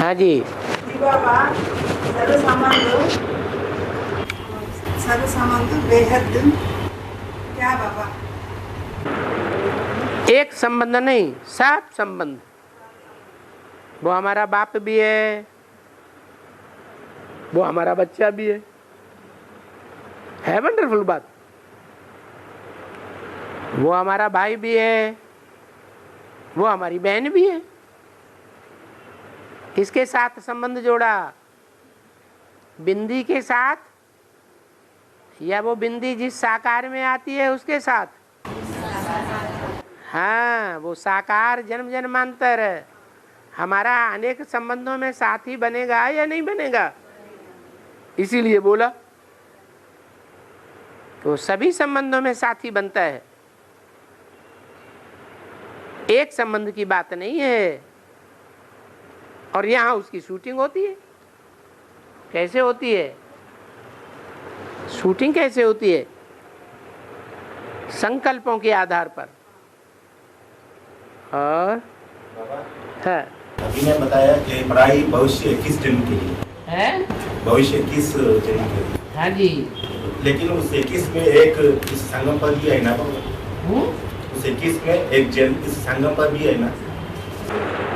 हाँ जी। जी बाबा, सर्व बेहद क्या बाबा? एक संबंध नहीं, सब संबंध। वो हमारा बाप भी है, वो हमारा बच्चा भी है वंडरफुल बात। वो हमारा भाई भी है, वो हमारी बहन भी है। किसके साथ संबंध जोड़ा? बिंदी के साथ, या वो बिंदी जिस साकार में आती है उसके साथ? हाँ, वो साकार जन्म जन्मांतर हमारा अनेक संबंधों में साथी बनेगा या नहीं बनेगा? इसीलिए बोला तो सभी संबंधों में साथी बनता है, एक संबंध की बात नहीं है। और यहाँ उसकी शूटिंग होती है। कैसे होती है शूटिंग? कैसे होती है? संकल्पों के आधार पर। और है अभी ने बताया कि पढ़ाई भविष्य किस जन्म के लिए है, भविष्य किस जन्म के लिए। हाँ जी। लेकिन उस 21 में एक इस संगम पर भी है ना बाबा? उस 21 में एक जन्म इस संगम पर भी है ना?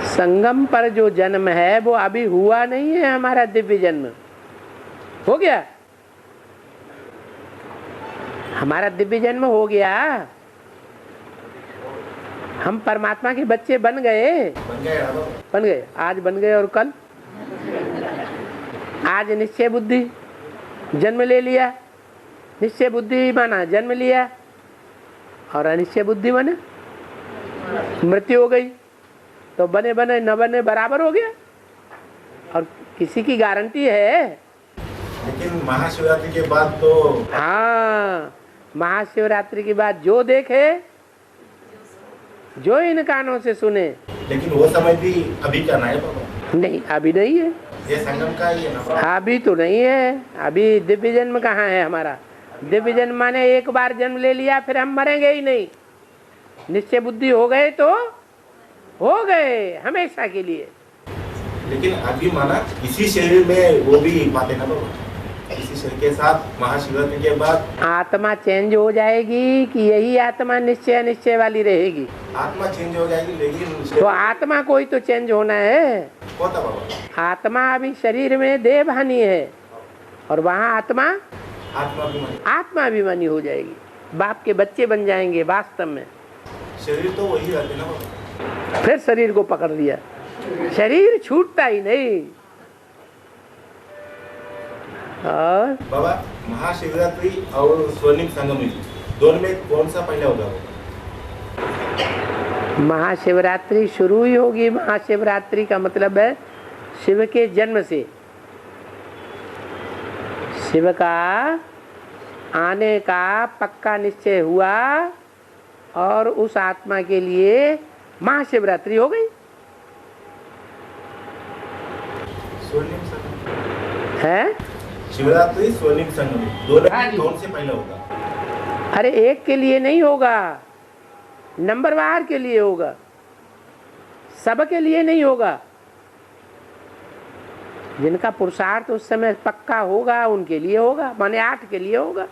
संगम पर जो जन्म है वो अभी हुआ नहीं है। हमारा दिव्य जन्म हो गया, हमारा दिव्य जन्म हो गया। हम परमात्मा के बच्चे बन गए बन गए। आज बन गए और कल आज निश्चय बुद्धि जन्म ले लिया। निश्चय बुद्धि माना जन्म लिया, और अनिश्चय बुद्धि माने मृत्यु हो गई। तो बने बने न बने बराबर हो गया। और किसी की गारंटी है? लेकिन महाशिवरात्रि के बाद तो हाँ, महाशिवरात्रि के बाद जो देखे, जो इन कानों से सुने। लेकिन वो समय भी अभी का ना है बाबा? नहीं, अभी नहीं है। ये संगम का ही है ना बाबा? अभी तो नहीं है। अभी दिव्य जन्म कहाँ है हमारा? दिव्य जन्म माने एक बार जन्म ले लिया फिर हम मरेंगे ही नहीं। निश्चय बुद्धि हो गए तो हो गए हमेशा के लिए। लेकिन अभी माना इसी शरीर में वो भी पाते ना बाबा? इसी शरीर के साथ महाशिवरात्रि के बाद आत्मा चेंज हो जाएगी कि यही आत्मा निश्चय अनिश्चय वाली रहेगी? आत्मा चेंज हो जाएगी, लेकिन तो आत्मा कोई तो चेंज होना है। होता बाबा? आत्मा अभी शरीर में देहभानी है, और वहाँ आत्मा आत्माभिमानी हो जाएगी। बाप के बच्चे बन जाएंगे वास्तव में। शरीर तो वही रहते ना बाबा? फिर शरीर को पकड़ लिया, शरीर छूटता ही नहीं। और बाबा, महाशिवरात्रि और स्वर्णिम संगम दोनों में कौन सा पहले होगा? महाशिवरात्रि शुरू ही होगी। महाशिवरात्रि का मतलब है शिव के जन्म से। शिव का आने का पक्का निश्चय हुआ, और उस आत्मा के लिए महाशिवरात्रि हो गई। स्वर्णिम संगम है शिवरात्रि स्वर्णिम संगम दोनों में कौन से पहले होगा? अरे एक के लिए नहीं होगा, नंबरवार के लिए होगा, सब के लिए नहीं होगा। जिनका पुरुषार्थ उस समय पक्का होगा उनके लिए होगा, माने 8 के लिए होगा।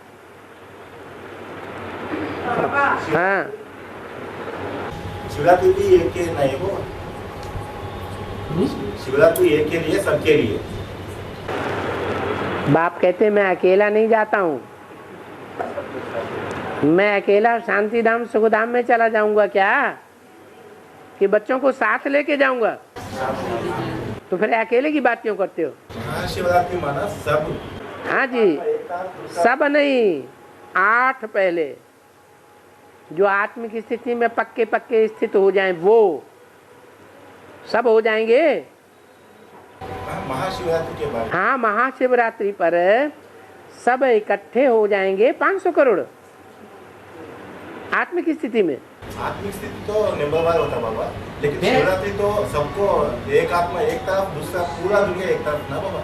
हाँ, शिवरात्रि भी एक के नहीं हो? शिवरात्रि एक के लिए, सबके लिए? बाप कहते मैं अकेला नहीं जाता हूँ। मैं अकेला शांति धाम सुखधाम में चला जाऊंगा क्या, कि बच्चों को साथ लेके जाऊंगा? तो फिर अकेले की बात क्यों करते हो? महाशिवरात्रि माना सब? हाँ जी, सब नहीं, 8 पहले जो आत्मिक स्थिति में पक्के पक्के स्थित हो जाएं वो सब हो जाएंगे। महाशिवरात्रि के बाद? हाँ, महाशिवरात्रि पर सब इकट्ठे हो जाएंगे 500 करोड़ आत्मिक स्थिति में। आत्मिक स्थिति तो नंबरवार होता बाबा, लेकिन शिवरात्रि तो सबको एक आत्मा एक तरफ, दूसरा पूरा दुनिया एक तरफ ना बाबा?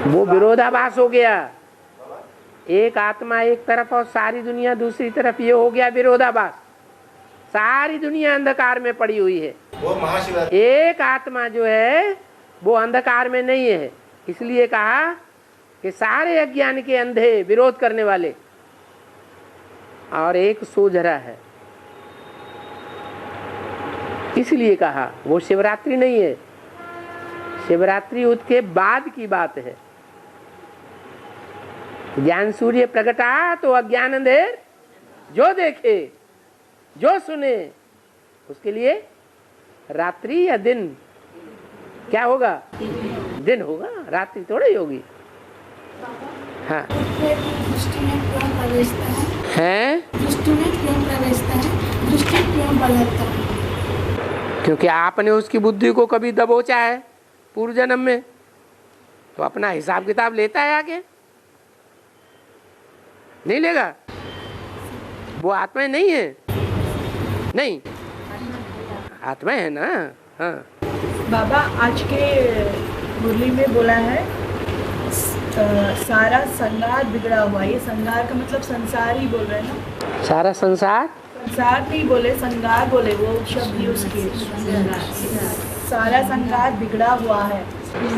वो विरोधाभास हो गया। एक आत्मा एक तरफ और सारी दुनिया दूसरी तरफ, ये हो गया विरोधाभास। सारी दुनिया अंधकार में पड़ी हुई है। वो महाशिवरात्रि एक आत्मा जो है वो अंधकार में नहीं है, इसलिए कहा कि सारे अज्ञान के अंधे विरोध करने वाले, और एक सोझरा है, इसलिए कहा। वो शिवरात्रि नहीं है, शिवरात्रि उसके बाद की बात है। ज्ञान सूर्य प्रगटा तो अज्ञान अंधेर जो देखे जो सुने, उसके लिए रात्रि या दिन क्या होगा? दिन होगा, रात्रि थोड़ी होगी। हाँ दृष्टि में क्यों प्रवेशता है? हैं? दृष्टि में क्यों प्रवेशता है? दृष्टि क्यों बदलता है? क्योंकि आपने उसकी बुद्धि को कभी दबोचा है पूर्व जन्म में, तो अपना हिसाब किताब लेता है आगे, नहीं लेगा। वो आत्मा नहीं है, नहीं आत्मा है ना। हाँ बाबा आज के मुरली में बोला है सारा संसार बिगड़ा हुआ। ये संसार का मतलब संसार ही बोल रहे हैं ना? सारा संसार, संसार नहीं बोले, संसार बोले, वो शब्द यूज किए। सारा संसार बिगड़ा हुआ है।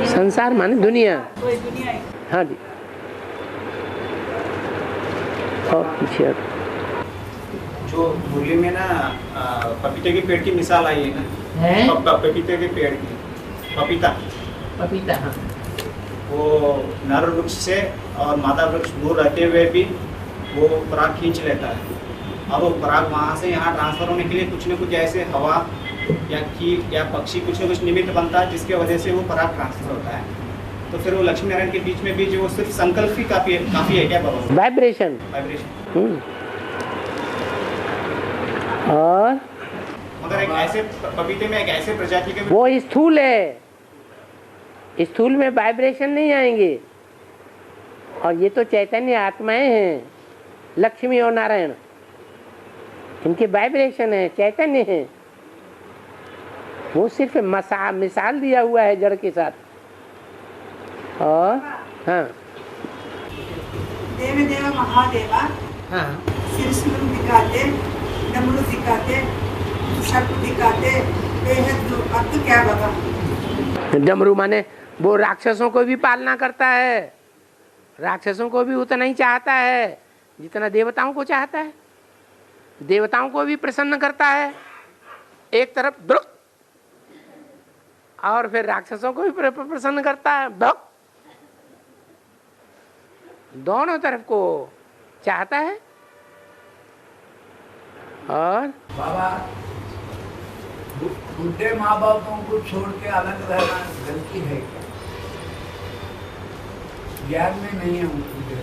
संसार माने दुनिया। वही दुनिया है। हाँ जी, और पीछे जो मुरली में ना पपीते के पेड़ की मिसाल आई है ना, पपीते के पेड़ की, पपीता पपीता, हाँ। वो नर वृक्ष से और मादा वृक्ष दूर रहते हुए भी वो पराग खींच लेता है। अब वो पराग वहाँ से यहाँ ट्रांसफर होने के लिए कुछ न कुछ ऐसे हवा या कीट या पक्षी कुछ न कुछ निमित्त बनता है, जिसके वजह से वो पराग ट्रांसफर होता है। तो फिर वो लक्ष्मी नारायण के बीच में भी जो सिर्फ संकल्प ही काफी है क्या बाबा? वाइब्रेशन। और मगर एक ऐसे पपीते में एक ऐसे प्रजाति के वो स्थूल है, स्थूल में वाइब्रेशन नहीं आएंगे। और ये तो चैतन्य आत्माएं हैं, लक्ष्मी और नारायण, इनके वाइब्रेशन है, चैतन्य है। वो सिर्फ मिसाल दिया हुआ है जड़ के साथ। और हाँ देव देव महादेवा, हाँ सिरसुल दिखाते, डमरू दिखाते, शब्द दिखाते, बेहद अब तो क्या बाबा? डमरू माने वो राक्षसों को भी पालना करता है, राक्षसों को भी उतना ही चाहता है जितना देवताओं को चाहता है। देवताओं को भी प्रसन्न करता है एक तरफ ब्रुक, और फिर राक्षसों को भी प्रसन्न करता है ब्रुक, दोनों तरफ को चाहता है। और बाबा बुढ़े माँ बापों को छोड़ के अलग रहना गलती है क्या? ज्ञान में नहीं है उनके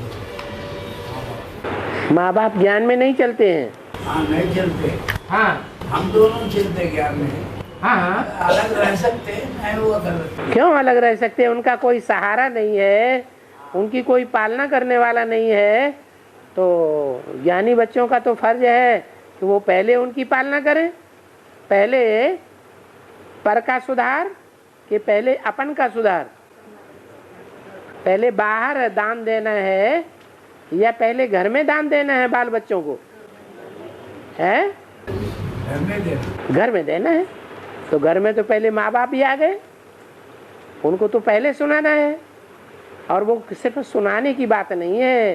माँ बाप ज्ञान में नहीं चलते हैं। हाँ नहीं चलते। हाँ हम दोनों चलते ज्ञान में। हाँ हाँ अलग रह सकते हैं, नहीं वो गलत। क्यों अलग रह सकते हैं? उनका कोई सहारा नहीं है, उनकी कोई पालना करने वाला नहीं है। तो ज्ञानी बच्चों का तो फर्ज है कि वो पहले उनकी पालना करें, पहले पर का सुधार कि पहले अपन का सुधार, पहले बाहर दान देना है या पहले घर में दान देना है बाल बच्चों को? है घर में देना है। तो घर में तो पहले माँ बाप ही आ गए, उनको तो पहले सुनाना है। और वो सिर्फ सुनाने की बात नहीं है,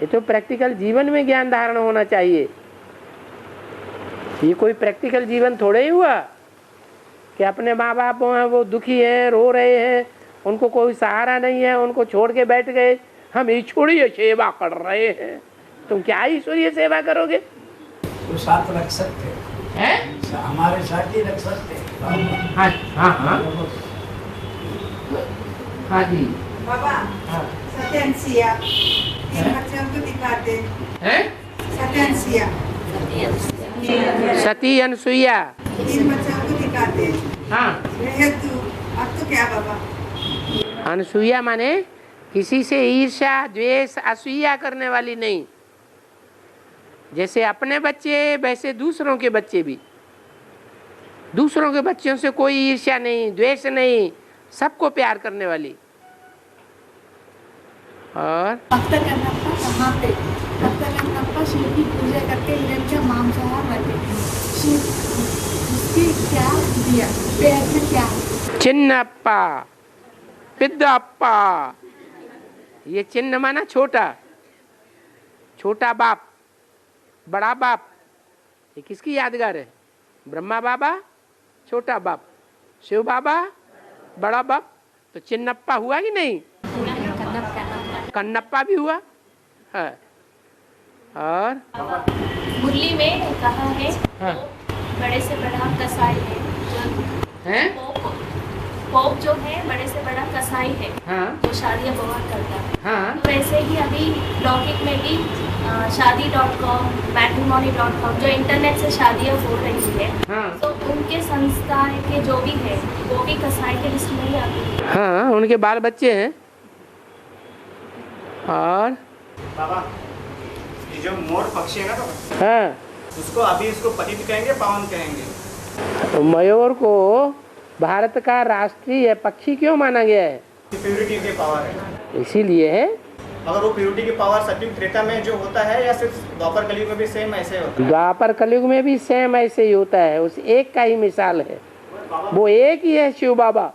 ये तो प्रैक्टिकल जीवन में ज्ञान धारण होना चाहिए। ये कोई प्रैक्टिकल जीवन थोड़े ही हुआ कि अपने माँ बाप हैं, वो दुखी हैं, रो रहे हैं, उनको कोई सहारा नहीं है, उनको छोड़ के बैठ गए, हम ईश्वरीय सेवा कर रहे हैं। तुम क्या ईश्वरीय सेवा करोगे? तो साथ रख सकते हैं, हमारे साथ ही रख सकते हैं। हाँ हाँ हाँ हाँ जी बाबा हाँ। सत्यंसिया, तीन बच्चों को दिखाते हैं? सत्यंसिया, सती अनसुईया, तीन बच्चों को दिखाते। हाँ बेहद अब तो क्या बाबा? अनसुईया माने किसी से ईर्ष्या द्वेष असूया करने वाली नहीं। जैसे अपने बच्चे वैसे दूसरों के बच्चे भी, दूसरों के बच्चों से कोई ईर्ष्या नहीं, द्वेष नहीं, सबको प्यार करने वाली। और भक्त कन्नप्पा कहाँ पे? भक्त कन्नप्पा शिव की पूजा करके निरंतर मांसाहार रखे। शिव कि क्या दिया पेड़ में क्या चिन्नप्पा पिद्दप्पा। ये चिन्ह माना छोटा, छोटा बाप, बड़ा बाप। ये किसकी यादगार है? ब्रह्मा बाबा छोटा बाप, शिव बाबा बड़ा बाप। तो चिन्नप्पा हुआ कि नहीं? कन्नप्पा भी हुआ है। और मुरली में कहा है हाँ। बड़े से बड़ा कसाई है जो हैं? पोप जो है बड़े से बड़ा कसाई है हाँ जो शादियाँ बहुत करता है। हाँ तो वैसे ही अभी लौकिक में भी शादी.com, matrimony.com जो इंटरनेट से शादियाँ हो रही है हाँ तो उनके संस्थाएं के जो भी है वो भी कसाई के लिस्ट में ही आती है। हाँ, उनके बाल बच्चे हैं। और बाबा ये जो मोर पक्षी है ना बाबा, हाँ, उसको अभी इसको पतित कहेंगे पावन कहेंगे? मयूर को भारत का राष्ट्रीय पक्षी क्यों माना गया है? प्योरिटी के पावर है, इसीलिए है। अगर वो प्योरिटी की पावर सत्युग त्रेता में जो होता है या सिर्फ द्वापर कलयुग में भी सेम ऐसे होता है? द्वापर कलयुग में भी सेम ऐसे ही होता है। उस एक का ही मिसाल है। वो एक ही है शिव बाबा,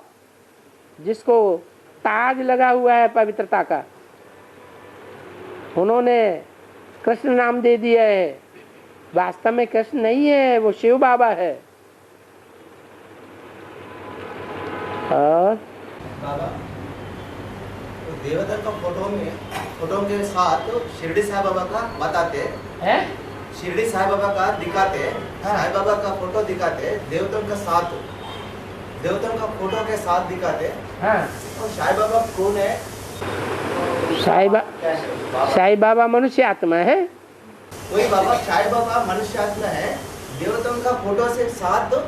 जिसको ताज लगा हुआ है पवित्रता का। उन्होंने कृष्ण नाम दे दिया है, वास्तव में कृष्ण नहीं है, वो शिव बाबा है। और बाबा तो देवता का फोटो के साथ शिरडी साईं बाबा का बताते है, शिरडी साईं बाबा का दिखाते, साईं बाबा का फोटो दिखाते, देवताओं का साथ, देवताओं का फोटो के साथ दिखाते। हाँ, और साईं बाबा कौन है? साईं बाबा मनुष्य आत्मा है। वही बाबा साईं बाबा मनुष्य आत्मा है, देवताओं का फोटो से साथ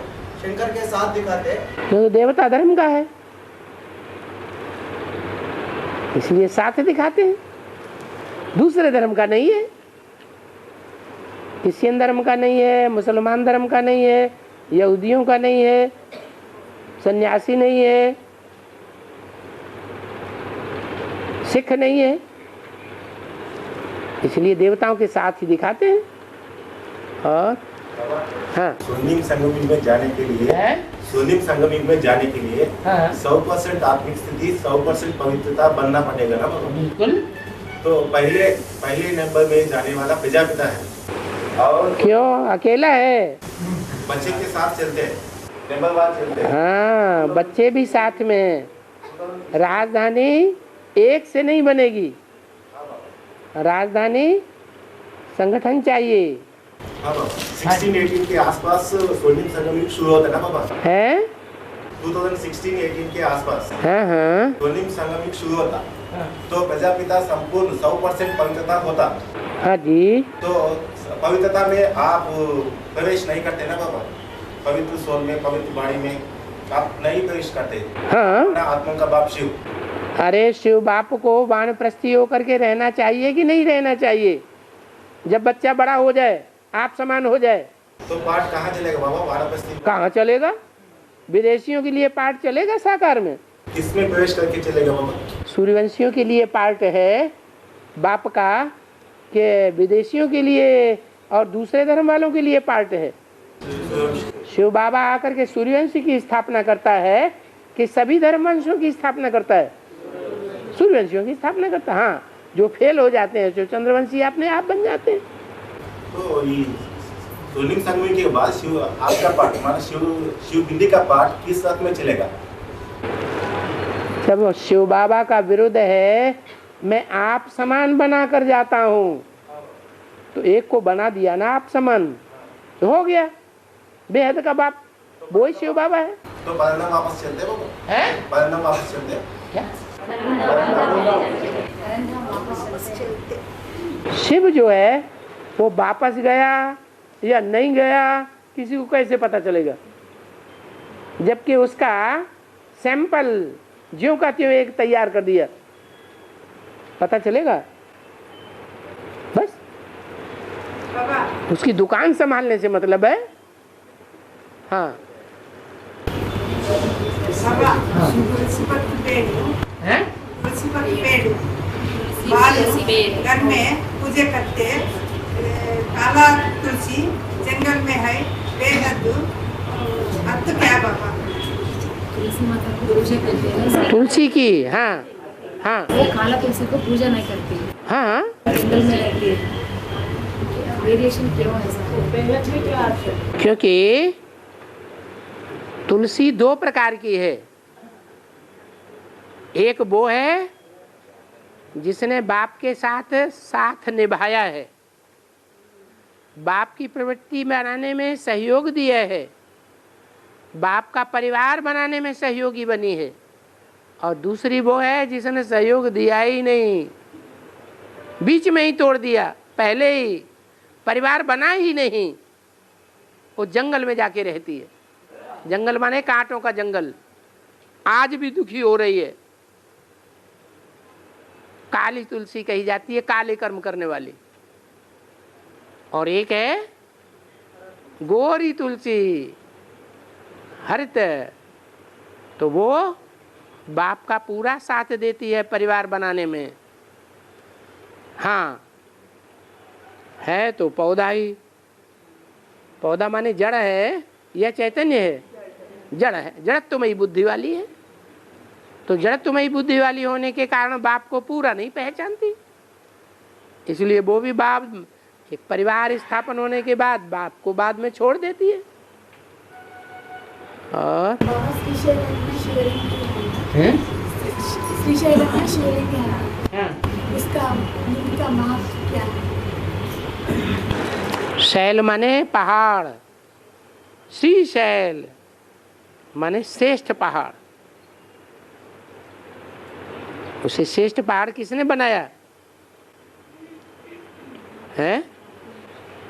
शंकर के साथ दिखाते, तो देवता धर्म का है, इसलिए साथ दिखाते हैं। दूसरे धर्म का नहीं है, क्रिश्चियन धर्म का नहीं है, मुसलमान धर्म का नहीं है, यहूदियों का नहीं है, सन्यासी नहीं है, सिख नहीं है। इसलिए देवताओं के साथ ही दिखाते हैं। और हाँ, स्वर्णिम संगम में जाने के लिए है? स्वर्णिम संगम में जाने के लिए हाँ। 100% आत्मिक स्थिति, 100% पवित्रता बनना पड़ेगा ना बाबा? बिल्कुल। तो पहले नंबर में जाने वाला प्रजापिता है। और क्यों अकेला है? बच्चे के साथ चलते हैं, नंबर 1 चलते हैं। हाँ, बच्चे भी साथ में हैं। राजधानी एक से नहीं बनेगी, राजधानी संगठन चाहिए। हाँ बाबा, 16-18 के आसपास स्वर्णिम संगम युग शुरू होता है ना बाबा? है? 2016-18 के आसपास हाँ हाँ स्वर्णिम संगम युग शुरू होता, तो प्रजापिता संपूर्ण 100% पवित्रता होता। हाँ जी। तो पवित्रता में आप प्रवेश नहीं करते ना बाबा? पवित्र सोल में, पवित्र वाणी में आप नहीं प्रवेश करते। हाँ, ना आत्मा का बाप शिव। अरे शिव बाप को वानप्रस्थी होकर के रहना चाहिए कि नहीं रहना चाहिए? जब बच्चा बड़ा हो जाए, आप समान हो जाए, तो पाठ कहाँ चलेगा बाबा? वानप्रस्थी कहाँ चलेगा? विदेशियों के लिए पाठ चलेगा साकार में? किसमें प्रवेश करके चलेगा बाबा? सूर्यवंशियों के लिए पार्ट है बाप का, कि विदेशियों के लिए और दूसरे धर्म वालों के लिए पार्ट है। शिव बाबा आकर के सूर्यवंशी की स्थापना करता है कि सभी धर्मवंशों की स्थापना करता है? सूर्यवंशियों की स्थापना करता है। हाँ, जो फेल हो जाते हैं, जो चंद्रवंशी अपने आप बन जाते हैं। तो ये स्वर्णिम संगम के बाद शिव आपका पाठ, हमारा शिव पिंडी का पाठ किस रात में चलेगा? जब शिव बाबा का विरुद्ध है, मैं आप समान बना कर जाता हूँ, तो एक को बना दिया ना आप समान, तो हो गया बेहद का बाप, वो ही शिव बाबा है। तो परिणाम वापस चलते हैं बाबा? हैं? परिणाम वापस चलते हैं क्या? शिव जो है वो वापस गया या नहीं गया, किसी को कैसे पता चलेगा? जबकि उसका सैंपल ज्यों का त्यों एक तैयार कर दिया, पता चलेगा? बस बाबा उसकी दुकान संभालने से मतलब है। हाँ बाबा तुलसी पर पेड़ हैं? तुलसी पर पेड़ बाल घर में पूजा करते, काला तुलसी जंगल में है, बेहद तुलसी माता को पूजा करते हैं। तुलसी की, हाँ हाँ वो काला तुलसी को पूजा नहीं करती, हाँ हाँ। जंगल में रहती है। वेरिएशन क्यों है ऐसा? क्योंकि तुलसी दो प्रकार की है। एक वो है जिसने बाप के साथ साथ निभाया है, बाप की प्रवृत्ति बनाने में सहयोग दिया है, बाप का परिवार बनाने में सहयोगी बनी है। और दूसरी वो है जिसने सहयोग दिया ही नहीं, बीच में ही तोड़ दिया, पहले ही परिवार बना ही नहीं, वो जंगल में जाके रहती है। जंगल माने कांटों का जंगल, आज भी दुखी हो रही है। काली तुलसी कही जाती है, काले कर्म करने वाली। और एक है गोरी तुलसी, हरित, तो वो बाप का पूरा साथ देती है परिवार बनाने में। हाँ, है तो पौधा ही। पौधा माने जड़ है या चैतन्य है? जड़ है, जड़त्वमयी बुद्धि वाली है। तो जड़त्वमयी बुद्धि वाली होने के कारण बाप को पूरा नहीं पहचानती, इसलिए वो भी बाप, एक परिवार स्थापन होने के बाद बाप को बाद में छोड़ देती है। और श्रीशैलम में शिवलिंग है, इसका लिंग का महत्व क्या है? शैल माने पहाड़, श्रीशैल माने श्रेष्ठ पहाड़। उसे श्रेष्ठ पहाड़ किसने बनाया है?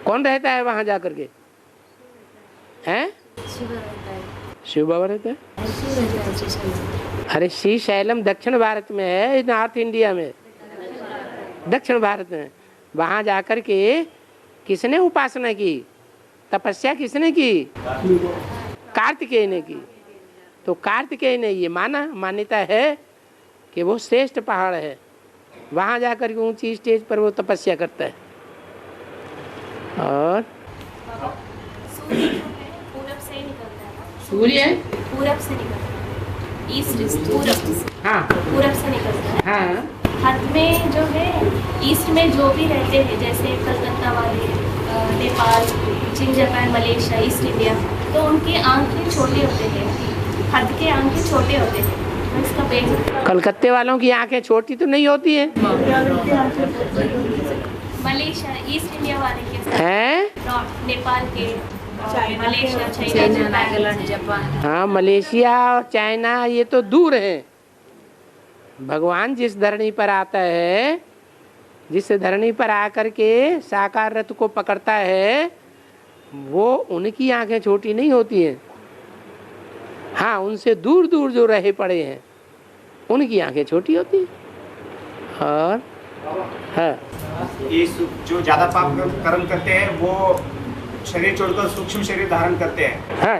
कौन रहता है वहां जाकर के? हैं? शिव बाबा रहता है। अरे श्रीशैलम दक्षिण भारत में है, नॉर्थ इंडिया में, दक्षिण भारत में। वहां जाकर के किसने उपासना की, तपस्या किसने की? कार्तिकेय ने की। तो कार्तिकेय ने ये मान्यता है कि वो श्रेष्ठ पहाड़ है, वहां जाकर के ऊंची स्टेज पर वो तपस्या करता है। और पूरब से ही निकलता है। सूर्य पूरब से निकलता है, ईस्ट पूरब, हाँ पूरब से निकलता है। हाँ, हद में जो है ईस्ट में जो भी रहते हैं, जैसे कलकत्ता वाले, नेपाल, चीन, जापान, मलेशिया, ईस्ट इंडिया, तो उनके आंखें छोटे होते हैं, हद के आंखें छोटे होते हैं। तो इसका बेस कलकत्ते वालों की आंखें छोटी तो नहीं होती है, मलेशिया, ईस्ट इंडिया वाले के हैं? नॉर्थ, नेपाल के, मलेशिया, चाइना, जापान। हाँ, मलेशिया और चाइना ये तो दूर है। भगवान जिस धरणी पर आता है, जिस धरणी पर आकर के साकार रथ को पकड़ता है, वो उनकी आंखें छोटी नहीं होती हैं। हाँ, उनसे दूर दूर जो रहे पड़े हैं उनकी आंखें छोटी होती हैं। और हाँ, ये जो ज्यादा पाप कर्म करते हैं वो शरीर छोड़कर सूक्ष्म शरीर धारण करते हैं। हाँ,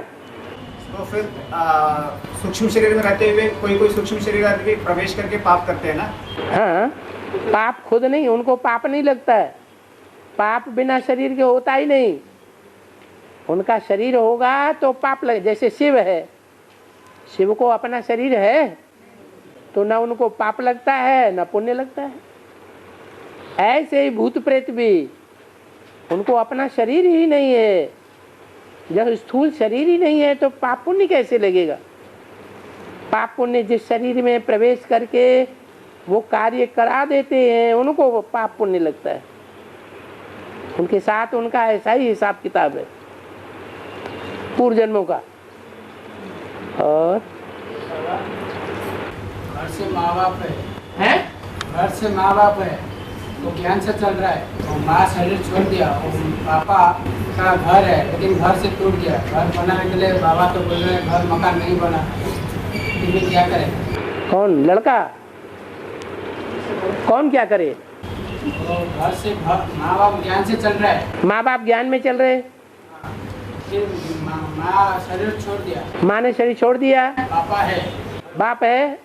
तो फिर सूक्ष्म शरीर में रहते हुए कोई सूक्ष्म शरीर आदमी प्रवेश करके पाप करते हैं ना। हाँ, पाप खुद नहीं, उनको पाप नहीं लगता है। पाप बिना शरीर के होता ही नहीं। उनका शरीर होगा तो पाप लगे। जैसे शिव है, शिव को अपना शरीर है तो ना उनको पाप लगता है ना पुण्य लगता है। ऐसे ही भूत प्रेत भी, उनको अपना शरीर ही नहीं है। जब स्थूल शरीर ही नहीं है तो पाप पुण्य कैसे लगेगा? पाप पुण्य जिस शरीर में प्रवेश करके वो कार्य करा देते हैं उनको वो पाप पुण्य लगता है। उनके साथ उनका ऐसा ही हिसाब किताब है पूर्व जन्मों का। और घर से माँ बाप है, घर से माँ बाप है तो ज्ञान से चल रहा है। तो माँ शरीर छोड़ दिया और पापा का घर है लेकिन घर से टूट गया। घर बनाने के लिए बाबा तो बोल रहे हैं घर मकान नहीं बना, इसमें क्या करें? कौन लड़का? कौन क्या करे? तो घर से माँ बाप ज्ञान से चल रहा है। माँ बाप ज्ञान में चल रहे, फिर माँ शरीर छोड़ दिया, माँ ने शरीर छोड़ दिया, पापा है, बाप है,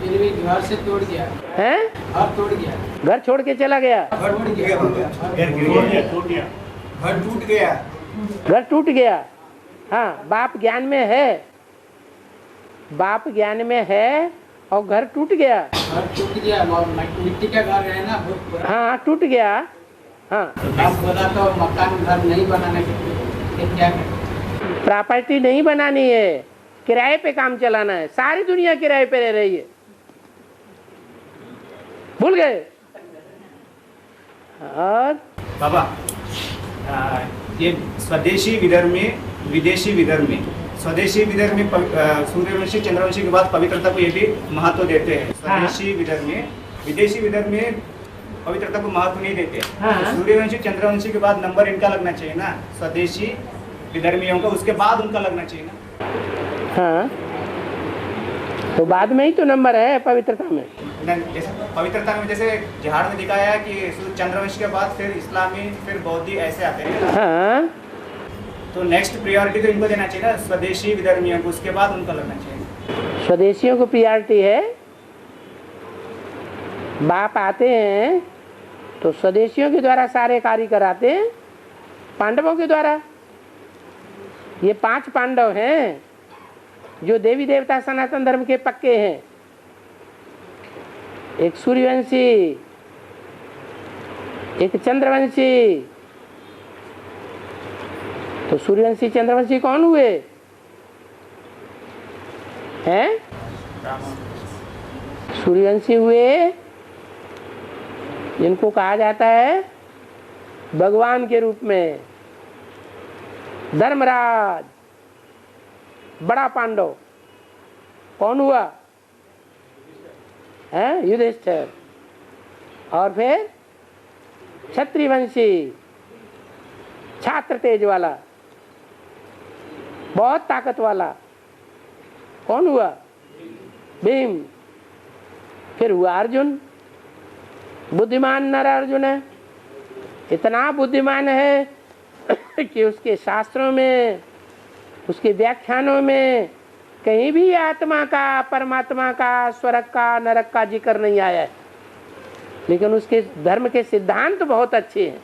फिर भी घर से टूट गया, हैं? घर टूट गया, घर छोड़ के चला गया, घर टूट गया, घर टूट गया, घर टूट गया। हाँ, बाप ज्ञान में है बाप ज्ञान में है और घर टूट गया। घर टूट गया, मिट्टी का घर है ना, बहुत पुराना। हाँ टूट गया। हाँ बाप बोला तो मकान घर नहीं बनाने के लिए क्या करें? प्रॉपर्टी नहीं बनानी है, किराए पे काम चलाना है। सारी दुनिया किराए पे रह रही है, भूल गए। और बाबा ये स्वदेशी विधर्मी विदेशी विधर्मी, स्वदेशी विधर्मी सूर्यवंशी चंद्रवंशी के बाद पवित्रता को ये भी महत्व देते हैं। स्वदेशी विधर्मी विदेशी विधर्मी पवित्रता को महत्व नहीं देते। हाँ। सूर्यवंशी चंद्रवंशी के बाद नंबर इनका लगना चाहिए ना, स्वदेशी विधर्मियों का, उसके बाद उनका लगना चाहिए ना। हाँ तो बाद में ही तो नंबर है पवित्रता में। जैसे पवित्रता में जैसे जिहाद में दिखाया है कि चंद्रवंश के बाद फिर इस्लामी फिर बौद्धि ऐसे आते हैं। हाँ तो नेक्स्ट प्रायोरिटी तो इनको देना चाहिए ना, स्वदेशी विधर्मियों को, उसके बाद उनका लगना चाहिए। स्वदेशियों को प्रायोरिटी है। बाप आते हैं तो स्वदेशियों के द्वारा सारे कार्य कराते हैं, पांडवों के द्वारा। ये 5 पांडव हैं जो देवी देवता सनातन धर्म के पक्के हैं। एक सूर्यवंशी, एक चंद्रवंशी। तो सूर्यवंशी चंद्रवंशी कौन हुए हैं? सूर्यवंशी हुए जिनको कहा जाता है भगवान के रूप में धर्मराज, बड़ा पांडव। कौन हुआ है? युधिष्ठिर। और फिर क्षत्रियवंशी, छात्र तेज वाला, बहुत ताकत वाला। कौन हुआ? भीम। फिर हुआ अर्जुन, बुद्धिमान नर अर्जुन है। इतना बुद्धिमान है कि उसके शास्त्रों में, उसके व्याख्यानों में कहीं भी आत्मा का, परमात्मा का, स्वर्ग का, नरक का जिक्र नहीं आया है। लेकिन उसके धर्म के सिद्धांत तो बहुत अच्छे हैं।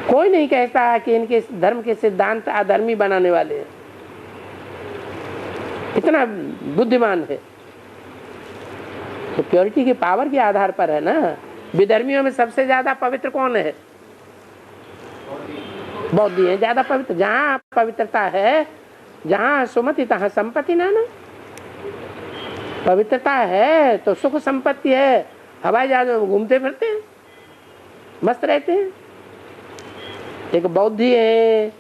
कोई नहीं कहता कि इनके धर्म के सिद्धांत अधर्मी बनाने वाले हैं। इतना बुद्धिमान है। तो प्योरिटी की पावर के आधार पर है ना। विधर्मियों में सबसे ज्यादा पवित्र कौन है? बौद्धि है ज्यादा पवित्र। जहाँ पवित्रता है, जहाँ सुमति तहाँ संपत्ति ना। पवित्रता है तो सुख संपत्ति है। हवाई जहाज में घूमते फिरते हैं, मस्त रहते हैं। एक बौद्धि है,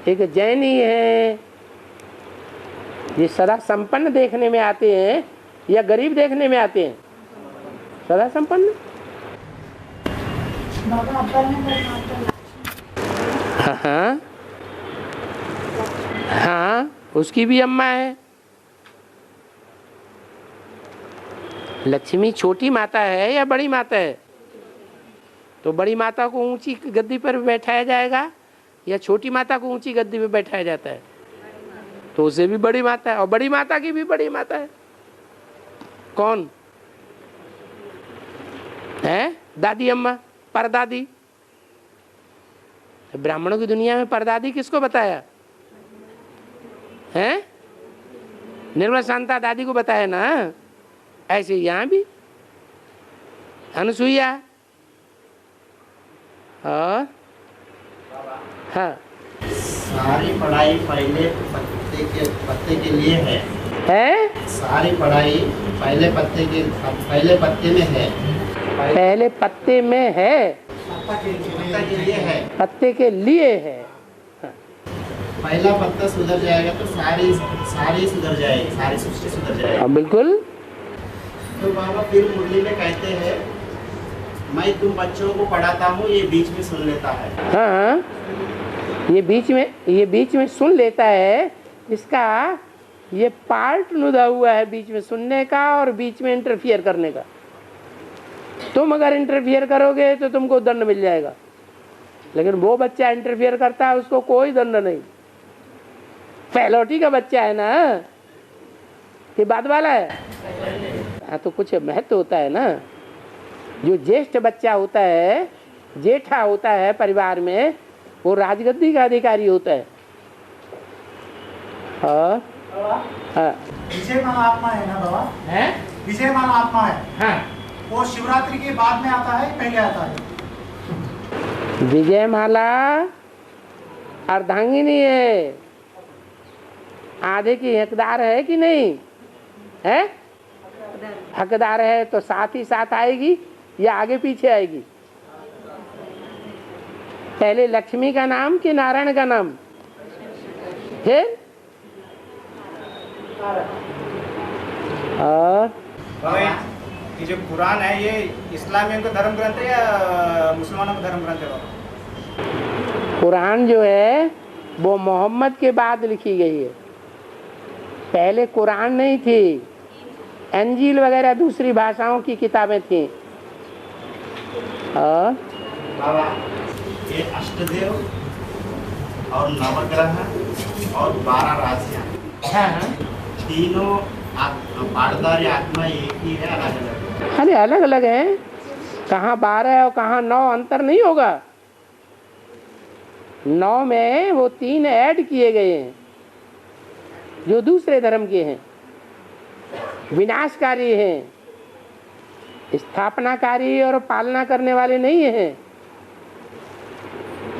एक जैनी है। ये सदा संपन्न देखने में आते हैं या गरीब देखने में आते हैं? सदा संपन्न। हाँ हाँ उसकी भी अम्मा है। लक्ष्मी छोटी माता है या बड़ी माता है? तो बड़ी माता को ऊंची गद्दी पर बैठाया जाएगा या छोटी माता को ऊंची गद्दी पर बैठाया जाता है? तो उसे भी बड़ी माता है, और बड़ी माता की भी बड़ी माता है। कौन है? दादी अम्मा, परदादी। ब्राह्मणों की दुनिया में परदादी किसको बताया है? निर्मला शांता दादी को बताया ना। ऐसे यहाँ भी अनुसुईया। और हाँ सारी पढ़ाई पहले पत्ते के लिए है। सारी पढ़ाई पहले पत्ते में है। पहले पत्ते में है, पत्ते के लिए है। पहला पत्ता सुधर जाएगा तो सारी सुधर जाएगी, सारी सृष्टि सुधर जाएगी। बिल्कुल। तो बाबा फिर मुरली में कहते हैं, मैं तुम बच्चों को पढ़ाता हूँ, ये बीच में सुन लेता है। हाँ ये बीच में सुन लेता है। इसका ये पार्ट नुदा हुआ है बीच में सुनने का और बीच में इंटरफियर करने का। तुम अगर इंटरफियर करोगे तो तुमको दंड मिल जाएगा, लेकिन वो बच्चा इंटरफियर करता है उसको कोई दंड नहीं। पहलौटी का बच्चा है ना कि बाद वाला है? हाँ तो कुछ महत्व होता है ना। जो ज्येष्ठ बच्चा होता है, जेठा होता है परिवार में, वो राजगद्दी का अधिकारी होता है। और हाँ विजय माला आत्मा है ना बाबा? है विजय माला आत्मा है, हाँ वो शिवरात्रि के बाद में आता है पहले आता है? विजय माला अर्धांगिनी है, आधे की हकदार है कि नहीं है? हकदार है तो साथ ही साथ आएगी या आगे पीछे आएगी? पहले लक्ष्मी का नाम कि नारायण का नाम? फिर और ये जो कुरान है ये इस्लामियों का धर्म ग्रंथ है या मुसलमानों का धर्म ग्रंथ है बाबा? कुरान जो है वो मोहम्मद के बाद लिखी गई है, पहले कुरान नहीं थी, इंजील वगैरह दूसरी भाषाओं की किताबें थी। और बाबा ये अष्टदेव और नवग्रह और 12 राशियाँ, तीनों पाठधारी आत्मा एक ही है, अलग अलग? अरे अलग अलग है, कहाँ 12 और कहाँ 9 अंतर नहीं होगा। 9 में वो 3 ऐड किए गए हैं जो दूसरे धर्म के हैं, विनाशकारी हैं, स्थापनाकारी और पालना करने वाले नहीं हैं।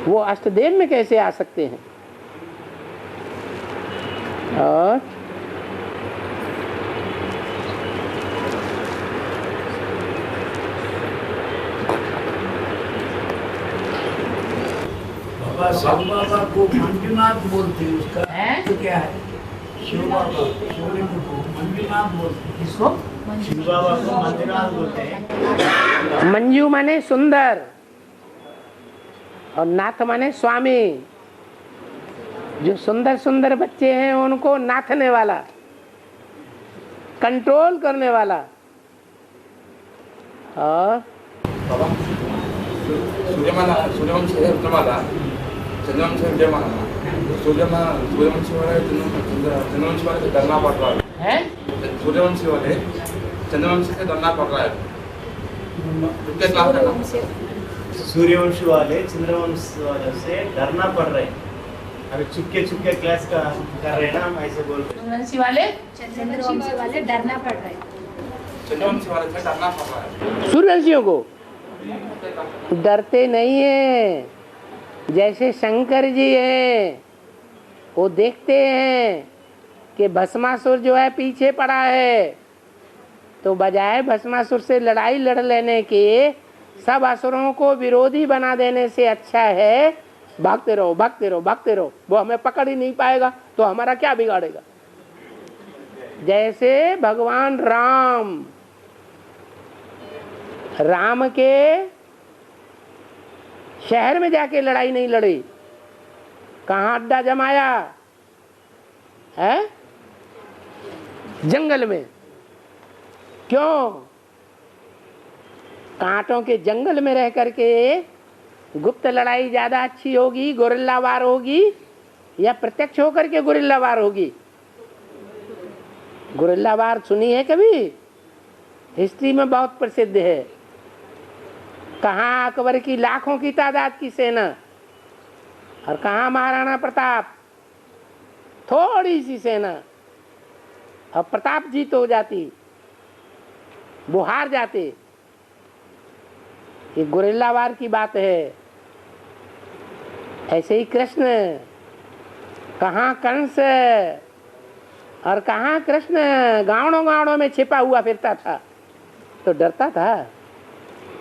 वो अष्टदेव में कैसे आ सकते हैं? और शिव बाबा को मंजुनाथ बोलते हैं, उसका तो क्या है? शिव बाबा शिवलिंग को मंजुनाथ बोलते हैं। किसको? शिव बाबा को मंजुनाथ बोलते हैं। मंजू माने सुंदर और नाथ माने स्वामी। जो सुंदर सुंदर बच्चे हैं उनको नाथने वाला, कंट्रोल करने वाला। और सूर्यवंश है रुद्रमाला, चंद्रवंश है विजयमाला। सूर्यवंशी वाले चंद्रवंशी वाले डरना पड़ रहा है, सूर्यवंशी वाले चंद्रवंशी से डरना पड़ रहा है। सूर्यवंशी वाले चंद्रवंश वाले से डरना पड़ रहे हैं। अभी चुपके क्लास का कर रहे हैं ना, हम ऐसे बोल रहे हैं। सूर्यवंशी वाले डरना पड़ रहा है, चंद्रवंशी वाले से डरना पड़ रहा है। सूर्यवंशियों को डरते नहीं है, जैसे शंकर जी हैं, वो देखते हैं कि भस्मासुर जो है पीछे पड़ा है, तो बजाय भस्मासुर से लड़ाई लड़ लेने के सब असुरों को विरोधी बना देने से अच्छा है भागते रहो भागते रहो भागते रहो, वो हमें पकड़ ही नहीं पाएगा तो हमारा क्या बिगाड़ेगा। जैसे भगवान राम के शहर में जाके लड़ाई नहीं लड़ी, कहाँ अड्डा जमाया है? जंगल में। क्यों? कांटों के जंगल में रह करके गुप्त लड़ाई ज्यादा अच्छी होगी, गोरिल्ला वार होगी, या प्रत्यक्ष होकर के गोरिल्ला वार होगी? गोरिल्ला वार सुनी है कभी? हिस्ट्री में बहुत प्रसिद्ध है। कहाँ अकबर की लाखों की तादाद की सेना और कहाँ महाराणा प्रताप, थोड़ी सी सेना, और प्रताप जीत हो जाती, वो हार जाते। ये गोरिल्ला वार की बात है। ऐसे ही कृष्ण, कहाँ कंस और कहाँ कृष्ण गाँवों में छिपा हुआ फिरता था, तो डरता था।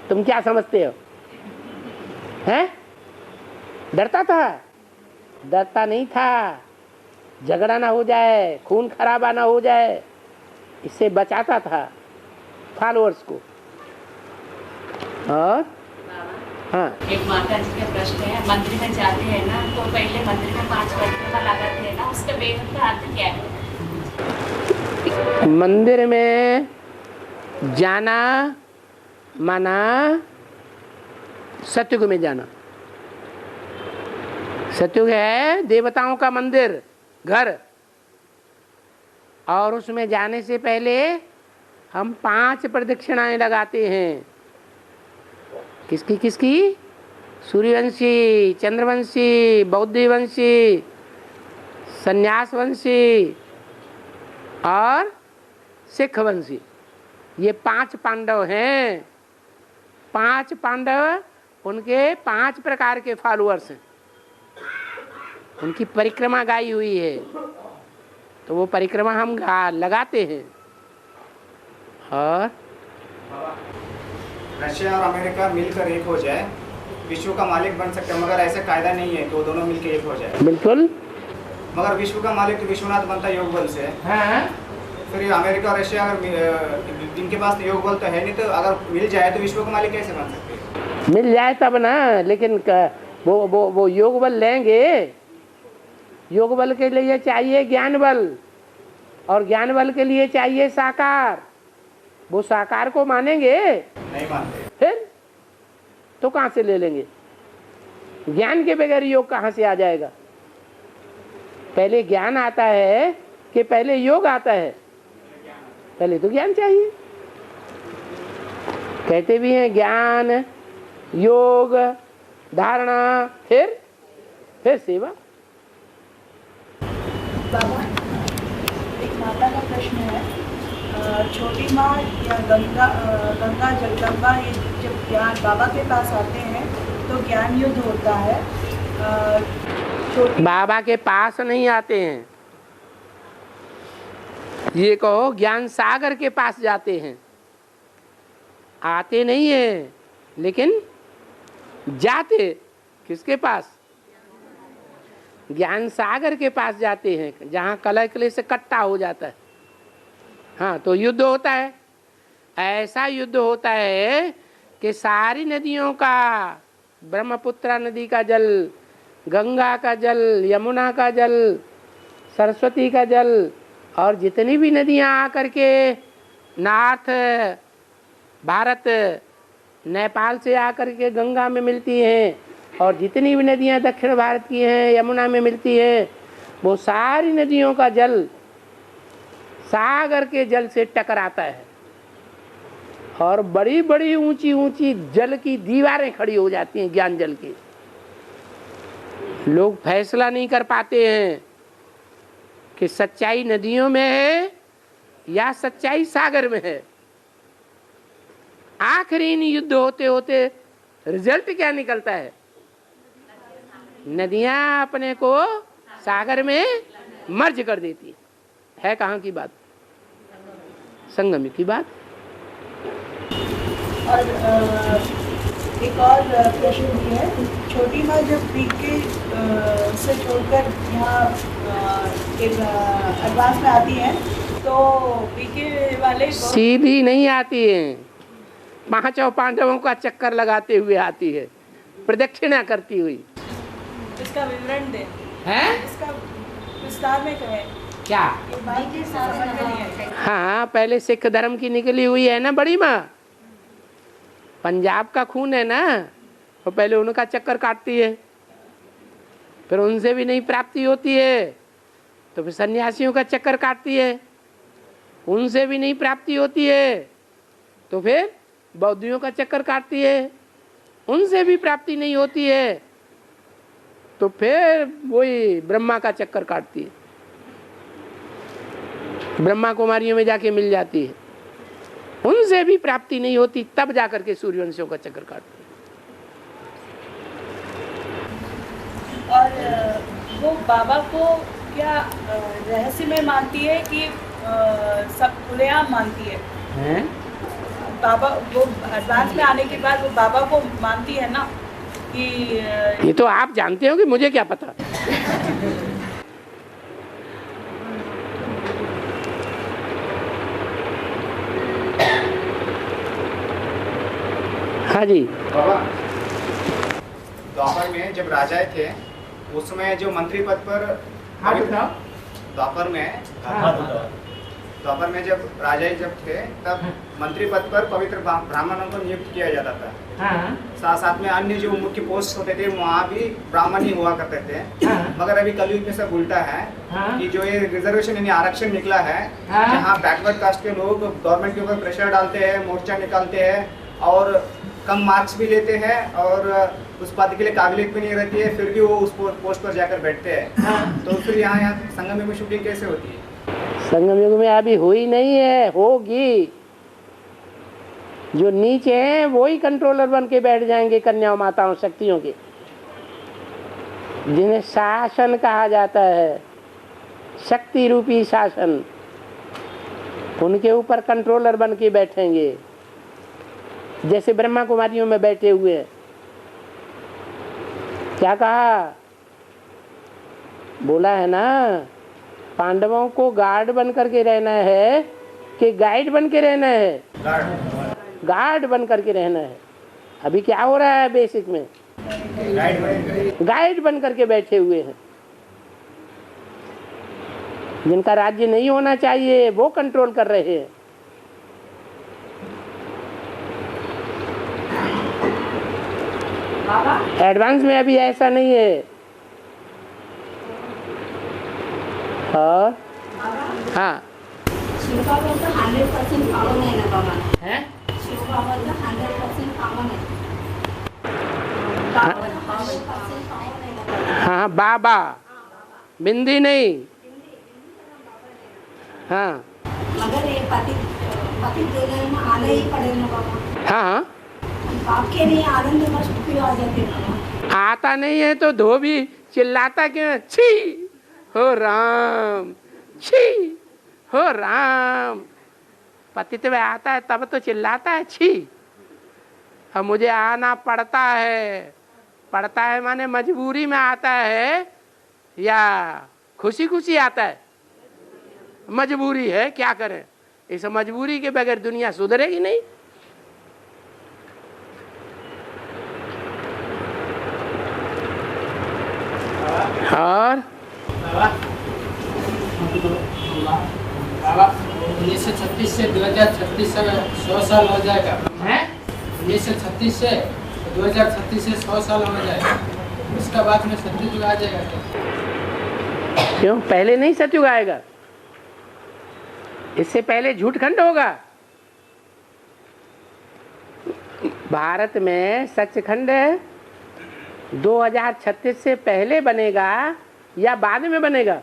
तुम क्या समझते हो? हैं? डरता था? डरता नहीं था। झगड़ा ना हो जाए, खून खराबा ना हो जाए, इससे बचाता था फॉलोअर्स को। और हाँ, एक माता जी का प्रश्न है, मंदिर में जाते हैं ना तो पहले मंदिर में 5 परिक्रमा लगाते हैं ना, उसका वेद का अर्थ क्या है? मंदिर में जाना माना सतयुग में जाना। सतयुग है देवताओं का मंदिर, घर, और उसमें जाने से पहले हम 5 प्रदक्षिणाएं लगाते हैं। किसकी किसकी? सूर्यवंशी, चंद्रवंशी, बौद्धवंशी, संन्यासवंशी और सिख वंशी, ये 5 पांडव हैं। 5 पांडव, उनके 5 प्रकार के फॉलोअर्स हैं। उनकी परिक्रमा गाई हुई है, तो वो परिक्रमा हम लगाते हैं। और रशिया और अमेरिका मिलकर एक हो जाए, विश्व का मालिक बन सकते हैं, मगर ऐसा कायदा नहीं है कि वो दोनों मिलकर एक हो जाए। बिल्कुल। मगर विश्व का मालिक तो विश्वनाथ बनता है योग बल से। हाँ। फिर ये अमेरिका और रशिया अगर इनके पास योग बल तो है नहीं, तो अगर मिल जाए तो विश्व का मालिक कैसे बन सकते हैं? मिल जाए तब ना, लेकिन वो योग बल लेंगे। योग बल के लिए चाहिए ज्ञान बल, और ज्ञान बल के लिए चाहिए साकार। वो साकार को मानेंगे? नहीं मानते। फिर तो कहाँ से ले लेंगे? ज्ञान के बगैर योग कहाँ से आ जाएगा? पहले ज्ञान आता है कि पहले योग आता है? पहले तो ज्ञान चाहिए। कहते भी हैं ज्ञान, योग, धारणा, फिर सेवा। बाबा, एक माता का प्रश्न है, छोटी माँ या गंगा जगदम्बा, ये जब ज्ञान बाबा के पास आते हैं तो ज्ञान युद्ध होता है। बाबा के पास नहीं आते हैं, ये कहो ज्ञान सागर के पास जाते हैं। आते नहीं है, लेकिन जाते किसके पास? ज्ञान सागर के पास जाते हैं, जहाँ कलह कले से कट्टा हो जाता है। हाँ, तो युद्ध होता है। ऐसा युद्ध होता है कि सारी नदियों का, ब्रह्मपुत्रा नदी का जल, गंगा का जल, यमुना का जल, सरस्वती का जल, और जितनी भी नदियाँ आकर के नॉर्थ भारत, नेपाल से आकर के गंगा में मिलती हैं, और जितनी भी नदियाँ दक्षिण भारत की हैं यमुना में मिलती हैं, वो सारी नदियों का जल सागर के जल से टकराता है, और बड़ी बड़ी ऊंची ऊंची जल की दीवारें खड़ी हो जाती हैं ज्ञान जल की। लोग फैसला नहीं कर पाते हैं कि सच्चाई नदियों में है या सच्चाई सागर में है। आखिरी इन युद्ध होते होते रिजल्ट क्या निकलता है? नदियां अपने को सागर में मर्ज कर देती है। कहाँ की बात? संगम की बात। और एक और प्रश्न भी है, छोटी माँ जब पीके से छोड़कर यहाँ एडवांस में आती हैं, तो पीके वाले सीधी नहीं आती हैं, 5 पांडवों का चक्कर लगाते हुए आती है, प्रदक्षिणा करती हुई। इसका विवरण दे हैं? इसका विस्तार में कहें क्या? हाँ, पहले सिख धर्म की निकली हुई है ना बड़ी माँ, पंजाब का खून है ना, तो पहले उनका चक्कर काटती है, फिर उनसे भी नहीं प्राप्ति होती है तो फिर सन्यासियों का चक्कर काटती है, उनसे भी नहीं प्राप्ति होती है तो फिर बौद्धियों का चक्कर काटती है, उनसे भी प्राप्ति नहीं होती है तो फिर वही ब्रह्मा का चक्कर काटती है, ब्रह्मा कुमारियों में जाके मिल जाती है, उनसे भी प्राप्ति नहीं होती, तब जाकर के सूर्यवंशियों का चक्कर काटती है। और वो बाबा को क्या रहस्य में मानती है कि सब खुलेआम मानती है? हैं? बाबा वो एडवांस में आने के बाद वो बाबा को मानती है ना कि ये तो आप जानते हो कि मुझे क्या पता। हाँ जी बाबा, द्वापर में जब राजा थे उस समय जो मंत्री पद पर द्वापर में जब राजा जब थे तब मंत्री पद पर पवित्र ब्राह्मणों को नियुक्त किया जाता था। साथ साथ में अन्य जो मुख्य पोस्ट होते थे वहाँ भी ब्राह्मण ही हुआ करते थे। मगर अभी कलयुग में सब उल्टा है कि जो ये रिजर्वेशन यानी आरक्षण निकला है, जहाँ बैकवर्ड कास्ट के लोग गवर्नमेंट के ऊपर प्रेशर डालते हैं, मोर्चा निकालते हैं और कम मार्क्स भी लेते हैं और उस पद के लिए काबिलियत भी नहीं रहती है, फिर भी वो उस पोस्ट पर जाकर बैठते हैं। तो फिर यहाँ संगम युग में शूटिंग कैसे होती है? संगम युग में अभी हुई नहीं है, होगी। जो नीचे हैं वो ही कंट्रोलर बन के बैठ जाएंगे, कन्याओं माताओं शक्तियों के, जिन्हें शासन कहा जाता है, शक्ति रूपी शासन। उनके ऊपर कंट्रोलर बन के बैठेंगे, जैसे ब्रह्मा कुमारियों में बैठे हुए हैं। क्या कहा? बोला है ना, पांडवों को गार्ड बन करके रहना है कि गाइड बन के रहना है? गार्ड बन करके रहना है। अभी क्या हो रहा है बेसिक में? गाइड बन करके बैठे हुए हैं। जिनका राज्य नहीं होना चाहिए वो कंट्रोल कर रहे हैं। एडवांस में अभी ऐसा नहीं है। और हाँ, शिव बाबा का 100% पावन है ना बाबा? है? शिव बाबा का 100% पावन है। हाँ बाबा, बिंदी नहीं। हाँ मगर ये पति देने में आना ही पड़ेगा बाबा। हाँ, आपके लिए आनंद में सुखी आ जाते बाबा। आता नहीं है तो धोबी चिल्लाता क्यों? छी हो राम, छी हो राम। पतित में आता है तब तो चिल्लाता है छी। अब मुझे आना पड़ता है, पड़ता है माने मजबूरी में आता है या खुशी खुशी आता है? मजबूरी है, क्या करें। इस मजबूरी के बगैर दुनिया सुधरेगी नहीं। और बाबा 1936 से 2036 से 100 साल हो जाएगा है। 1936 से 2036 से 100 साल हो जाएगा। उसका बाद में सतयुग आ जाएगा क्या? क्यों? पहले नहीं सतयुग आएगा, इससे पहले झूठखंड होगा। भारत में सचखंड 2036 से पहले बनेगा या बाद में बनेगा?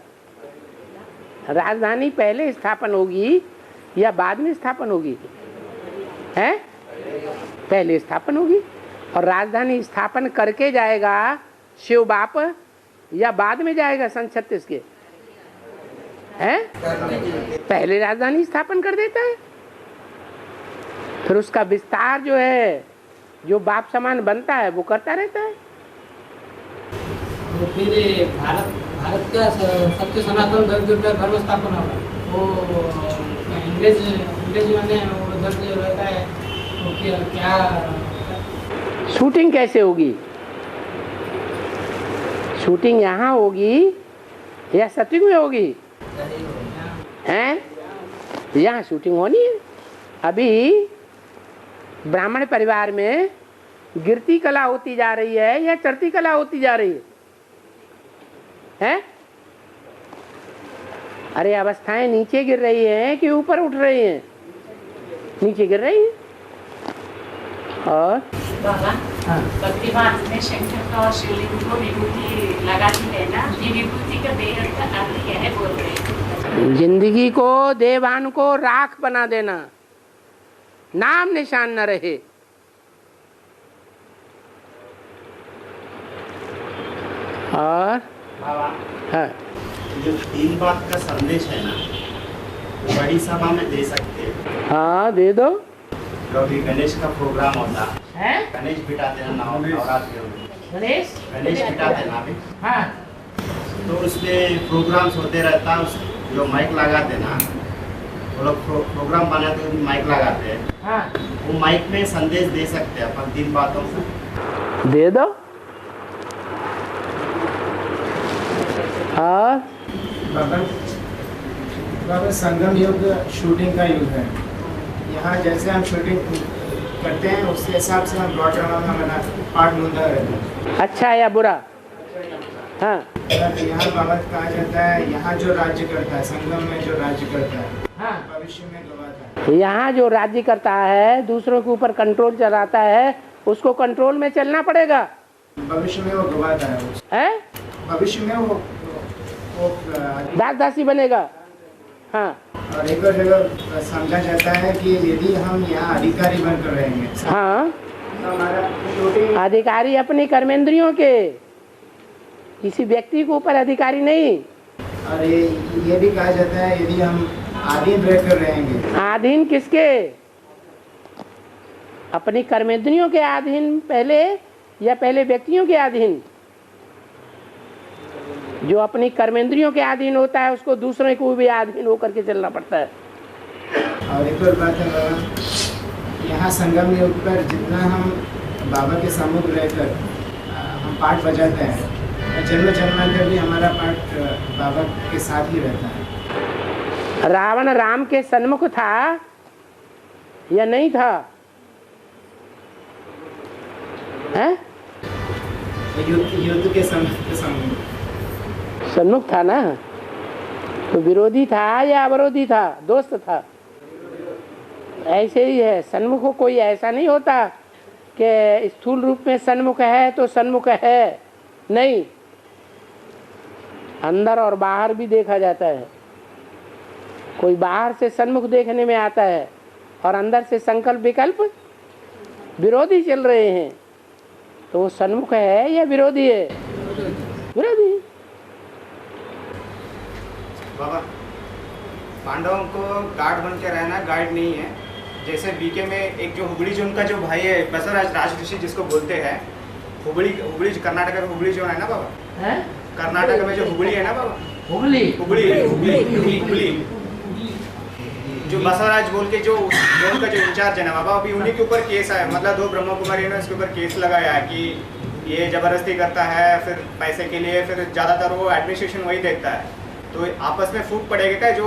राजधानी पहले स्थापन होगी या बाद में स्थापन होगी? है? पहले स्थापन होगी। और राजधानी स्थापन करके जाएगा शिव बाप या बाद में जाएगा सन 36 के? है? पहले राजधानी स्थापन कर देता है, फिर उसका विस्तार जो है, जो बाप समान बनता है वो करता रहता है। तो फिर भारत का सबसे सनातन धर्म स्थापना होगा वो अंग्रेज माने वो धर्म जो रहता है वो क्या? शूटिंग कैसे होगी? शूटिंग यहाँ होगी या सतयुग में होगी? हैं? यहाँ शूटिंग होनी है। अभी ब्राह्मण परिवार में गिरती कला होती जा रही है या चढ़ती कला होती जा रही है? हैं? अरे अवस्थाएं नीचे गिर रही हैं कि ऊपर उठ रही हैं? नीचे गिर रही हैं। और बाबा भक्ति मार्ग में शंकर का और शिवलिंग को विभूति लगाती है ना, ये विभूति का बेहद का अर्थ क्या है बोल रहे हैं? जिंदगी को, देवान को राख बना देना, नाम निशान न रहे। और हाँ, जो 3 बात का संदेश है ना, वो बड़ी सभा में दे सकते हैं। हाँ दे दो। जो अभी गणेश का प्रोग्राम होता है, गणेश बिठाते हैं नवरात्रि में, गणेश बिठाते ना अभी। हाँ, तो उसमें प्रोग्राम्स होते रहता है। जो माइक लगाते ना, वो लोग प्रोग्राम बनाते हैं, माइक लगाते हैं। हाँ, वो माइक में संदेश दे सकते हैं अपन 3 बातों को। दे दो। और बाबा संगम युग शूटिंग का युग है। यहाँ जैसे हम शूटिंग करते हैं उसके हिसाब से हम ब्रॉड ड्रामा में पार्ट ढूंढता रहते हैं। अच्छा या बुरा? हाँ, यहाँ बाबा कहा जाता है, यहाँ जो राज्य करता है, संगम में जो राज्य करता है, हाँ, भविष्य में गवाता है। यहाँ जो राज्य करता है, दूसरों के ऊपर कंट्रोल चलाता है, उसको कंट्रोल में चलना पड़ेगा। भविष्य में वो गवाता है, भविष्य में वो दास दासी बनेगा। हाँ, और एक और जगह समझा जाता है कि यदि हम यहाँ अधिकारी बनकर रहेंगे, हाँ, तो हमारा अधिकारी अपनी कर्मेंद्रियों के, किसी व्यक्ति के ऊपर अधिकारी नहीं। और ये भी कहा जाता है यदि हम आधीन रहकर रहेंगे। आधीन किसके? अपनी कर्मेंद्रियों के अधीन पहले, या पहले व्यक्तियों के अधीन? जो अपनी कर्मेंद्रियों के अधीन होता है उसको दूसरों को भी अधीन होकर के चलना पड़ता है। और एक और बात है बाबा, यहाँ संगम युग पर जितना हम बाबा के सम्मुख रहकर हम पाठ बजाते हैं, जन्म जन्मांतर भी हमारा पाठ बाबा के साथ ही रहता है। रावण राम के सन्मुख था या नहीं था? हैं? युद्ध के सन्मुख था ना, तो विरोधी था या अवरोधी था? दोस्त था। ऐसे ही है, सन्मुख को कोई ऐसा नहीं होता कि स्थूल रूप में सन्मुख है तो सन्मुख है, नहीं, अंदर और बाहर भी देखा जाता है। कोई बाहर से सन्मुख देखने में आता है और अंदर से संकल्प विकल्प विरोधी चल रहे हैं, तो वो सन्मुख है या विरोधी है? विरोधी। बाबा, पांडवों को गार्ड बन के रहना गाइड नहीं है। जैसे बीके में एक जो हुबली जो उनका जो भाई है बसवराज राजऋषि जिसको बोलते हैं, हुबली कर्नाटक में हुबली जो है ना बाबा, है? कर्नाटक में जो हुबली है ना बाबा, हुबली जो बसवराज बोल के जो उनका जो इंचार्ज है ना बाबा, अभी उन्हीं के ऊपर केस आया। मतलब 2 ब्रह्म कुमारी ने इसके ऊपर केस लगाया कि ये जबरदस्ती करता है, फिर पैसे के लिए, फिर ज़्यादातर वो एडमिनिस्ट्रेशन वही देखता है। तो आपस में फूट पड़ेगा क्या जो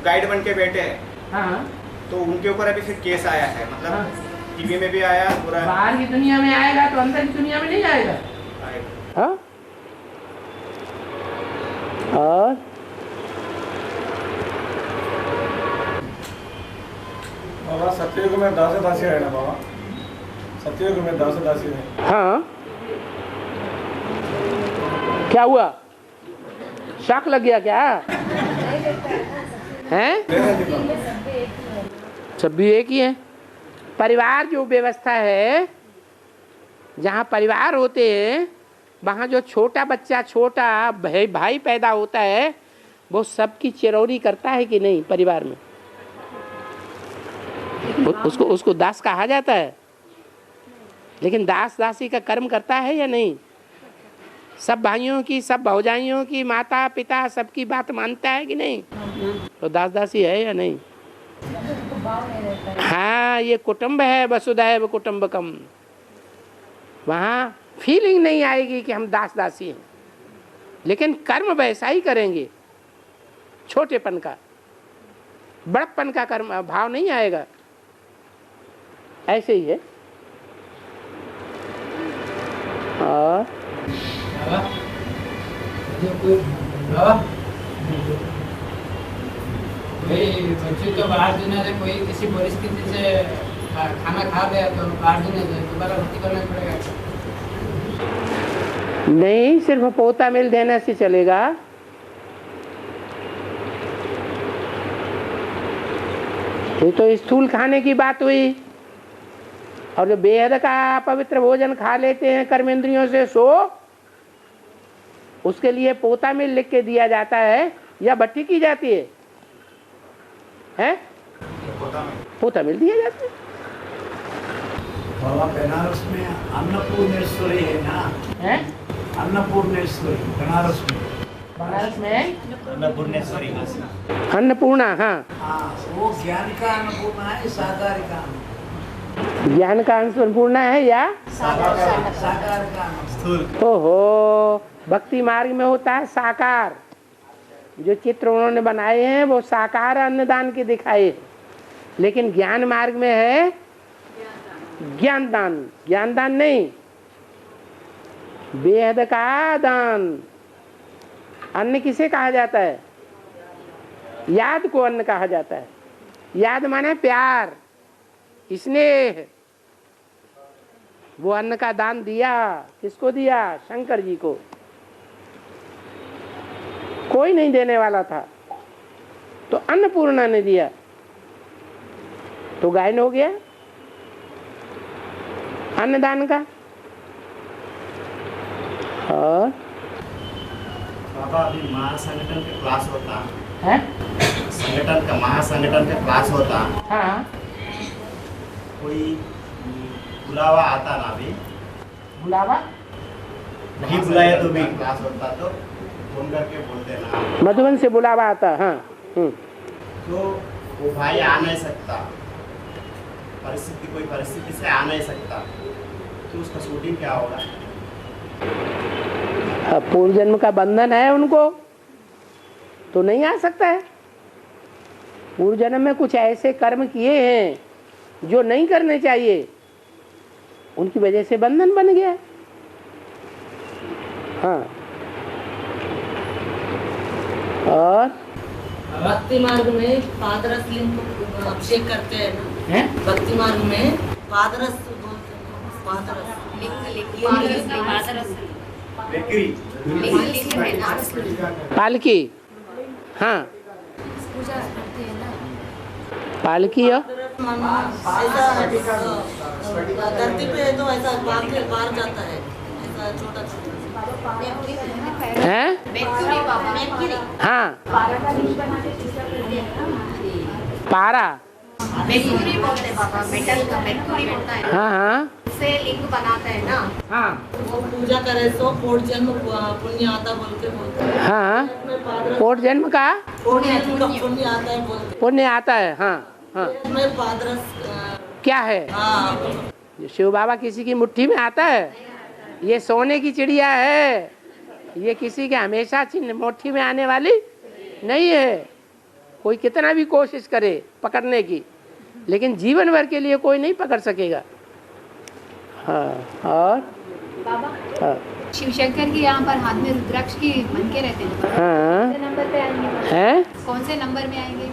गाइड बन के बैठे हैं? हाँ। तो उनके ऊपर अभी फिर केस आया है, मतलब टीवी में भी आया पूरा। बाहर की दुनिया में आएगा तो अंदर की दुनिया में नहीं आएगा। हाँ? और बाबा सत्ययुग में दास दासी है ना बाबा, सत्ययुग में दास दासी है। हाँ, क्या हुआ? शक लग गया क्या? हैं? सब भी एक ही है। परिवार जो व्यवस्था है, जहाँ परिवार होते हैं वहाँ जो छोटा बच्चा, छोटा भाई पैदा होता है, वो सबकी चिरौरी करता है कि नहीं? परिवार में उसको दास कहा जाता है, लेकिन दास दासी का कर्म करता है या नहीं? सब भाइयों की, सब भौजाइयों की, माता पिता सबकी बात मानता है कि नहीं? तो दास दासी है या नहीं? हाँ, ये कुटुंब है, वसुधैव कुटुंबकम। वहाँ फीलिंग नहीं आएगी कि हम दास दासी हैं, लेकिन कर्म वैसा ही करेंगे। छोटेपन का, बड़प्पन का कर्म भाव नहीं आएगा। ऐसे ही है। और बच्चे तो बाहर दुनिया से कोई किसी परिस्थिति से खाना खा गया तो बाहर दुनिया से दोबारा भर्ती करना पड़ेगा? नहीं, सिर्फ पोता मिल देने से चलेगा। ये तो स्थूल खाने की बात हुई। और जो बेहद का पवित्र भोजन खा लेते हैं कर्मेंद्रियों से, सो उसके लिए पोता मिल लिख के दिया जाता है या भट्टी की जाती है? हैं? पोता मिल दिया जाता है। बाबा बनारस में अन्नपूर्णेश्वरी है ना? हैं? अन्नपूर्णेश्वरी बनारस में। बनारस में अन्नपूर्णेश्वरी अन्नपूर्णा। हाँ, वो ज्ञान का अन्नपूर्णा है, साकार का ज्ञान का अन्नपूर्णा है या साकार का? ओहो, भक्ति मार्ग में होता है साकार। जो चित्र उन्होंने बनाए हैं वो साकार अन्नदान के दिखाए, लेकिन ज्ञान मार्ग में है ज्ञान दान। ज्ञान दान नहीं, बेहद का दान। अन्न किसे कहा जाता है? याद को अन्न कहा जाता है। याद माने प्यार, स्नेह। वो अन्न का दान दिया, किसको दिया? शंकर जी को। कोई नहीं देने वाला था तो अन्नपूर्णा ने दिया, तो गायन हो गया अन्नदान का। और बाबा अभी महासंगठन के क्लास होता है, संगठन का महासंगठन का क्लास होता, हाँ कोई बुलावा आता ना अभी, बुलावा नहीं बुलाया तो भी क्लास होता तो फोन करके बोलते ना, मधुबन से बुलावा आता, हाँ। तो वो भाई आ नहीं सकता, कोई परिस्थिति से आ नहीं सकता, तो उसका शूटिंग क्या होगा? पूर्व जन्म का बंधन है उनको, तो नहीं आ सकता है। पूर्व जन्म में कुछ ऐसे कर्म किए हैं जो नहीं करने चाहिए, उनकी वजह से बंधन बन गया। हाँ, और भक्ति मार्ग में पादरस लिंग को अभिषेक करते हैं ना, भक्ति मार्ग में पादरस बोलते हैं, पादरस पालकी, हाँ पालकी है, ऐसा धरती पे है तो ऐसा पार जाता है, ऐसा छोटा है, हाँ पारा, मेर्क्यूरी बोलते बाबा, मेटल का मेर्क्यूरी होता है, हाँ हाँ से लिंग बनाते हैं ना, हाँ वो पूजा करे तो कोट जन्म पुण्य आता बोल के बोलते हैं, हाँ कोट जन्म का पुण्य आता है बोलते, पुण्य आता है, हाँ हाँ। में पादरस क्या है? जो शिव बाबा किसी की मुट्ठी में आता है, ये सोने की चिड़िया है, ये किसी के हमेशा मुट्ठी में आने वाली नहीं है। कोई कितना भी कोशिश करे पकड़ने की, लेकिन जीवन भर के लिए कोई नहीं पकड़ सकेगा। हाँ, और बाबा हाँ, शिव शंकर की यहाँ पर हाथ में रुद्राक्ष की बन के रहते हैं, हाँ, कौन से नंबर पे आएंगे? हैं? कौन से नंबर में आएंगे?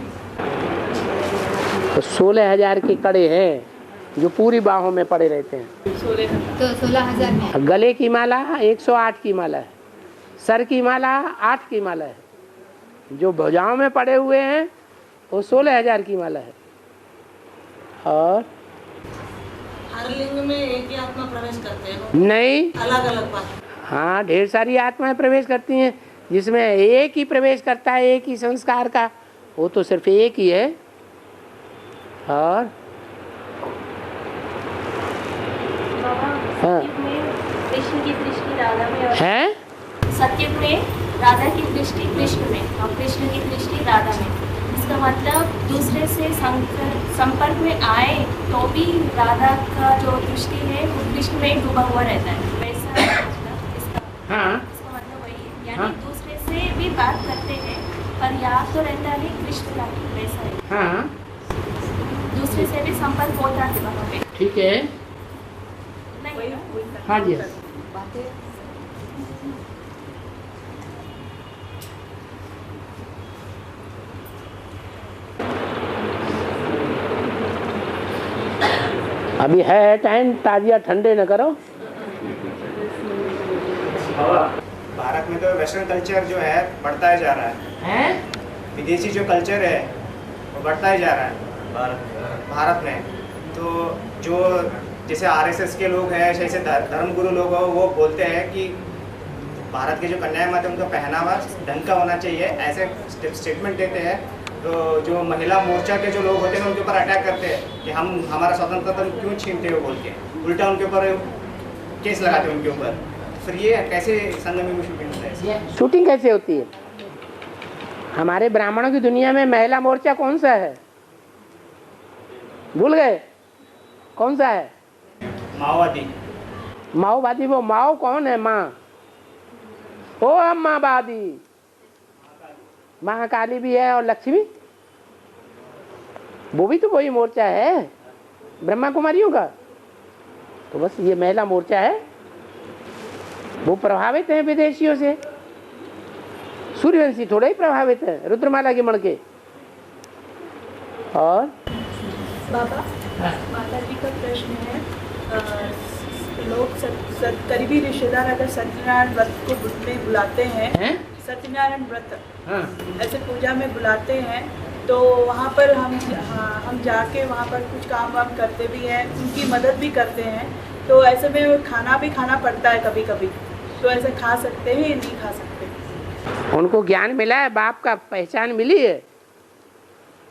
तो 16,000 के कड़े हैं जो पूरी बाहों में पड़े रहते हैं। तो 16,000 में। गले की माला 108 की माला है, सर की माला 8 की माला है, जो भुजाओं में पड़े हुए हैं वो 16,000 की माला है। और हर लिंग में एक ही आत्मा प्रवेश करते हैं? नहीं, अलग अलग बात। हाँ ढेर सारी आत्माएं प्रवेश करती हैं, जिसमें एक ही प्रवेश करता है एक ही संस्कार का, वो तो सिर्फ एक ही है। और हाँ कृष्ण की दृष्टि राधा में है, सत्युग में राधा की दृष्टि कृष्ण में और कृष्ण की दृष्टि राधा में। इसका मतलब दूसरे से संपर्क में आए तो भी राधा का जो दृष्टि है वो कृष्ण में डूबा हुआ रहता है, वैसा इसका मतलब वही है। यानी दूसरे से भी बात करते हैं पर याद तो रहता है कृष्ण का, वैसा है। हाँ दूसरे से भी संपर्क होता है वहाँ पे। ठीक है, हाँ जी। अभी है टाइम, ताजिया ठंडे न करो। भारत में तो वेस्टर्न कल्चर जो है बढ़ता ही जा रहा है, विदेशी जो कल्चर है वो बढ़ता ही जा रहा है भारत में। तो जो जैसे आरएसएस के लोग हैं, जैसे धर्मगुरु लोग हो, वो बोलते हैं कि भारत के जो कन्याएं माता उनका पहनावा ढंग का होना चाहिए, ऐसे स्टेटमेंट देते हैं। तो जो महिला मोर्चा के जो लोग होते हैं उनके ऊपर अटैक करते हैं कि हम हमारा स्वतंत्रता क्यों छीनते हो बोल के, उल्टा उनके ऊपर केस लगाते हैं उनके ऊपर। फिर ये कैसे संगम में शूटिंग होता है? शूटिंग कैसे होती है? हमारे ब्राह्मणों की दुनिया में महिला मोर्चा कौन सा है? भूल गए? कौन सा है? माओवादी। माओवादी? वो माओ कौन है? माँ, ओ अम्मावादी। महाकाली भी है और लक्ष्मी, वो भी तो कोई मोर्चा है ब्रह्मा कुमारियों का। तो बस ये महिला मोर्चा है, वो प्रभावित हैं विदेशियों से। सूर्यवंशी थोड़े ही प्रभावित है रुद्रमाला के मण के। और बाबा माता जी का प्रश्न है, लोग करीबी रिश्तेदार अगर सत्यनारायण व्रत को में बुलाते हैं, सत्यनारायण व्रत ऐसे पूजा में बुलाते हैं, तो वहाँ पर हम जाके वहाँ पर कुछ काम वाम करते भी हैं, उनकी मदद भी करते हैं। तो ऐसे में खाना भी खाना पड़ता है कभी कभी, तो ऐसे खा सकते हैं या नहीं खा सकते। उनको ज्ञान मिला है, बाप का पहचान मिली है,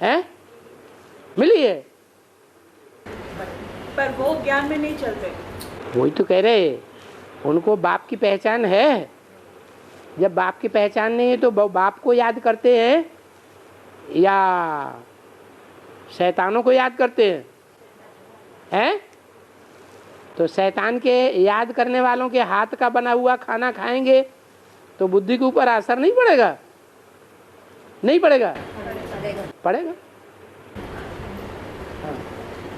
हैं? मिली है, पर वो ज्ञान में नहीं चलते। वही तो कह रहे, उनको बाप की पहचान है। जब बाप की पहचान नहीं है तो बाप को याद करते हैं या शैतानों को याद करते हैं? हैं? तो शैतान के याद करने वालों के हाथ का बना हुआ खाना खाएंगे तो बुद्धि के ऊपर असर नहीं पड़ेगा? नहीं पड़ेगा? पड़ेगा।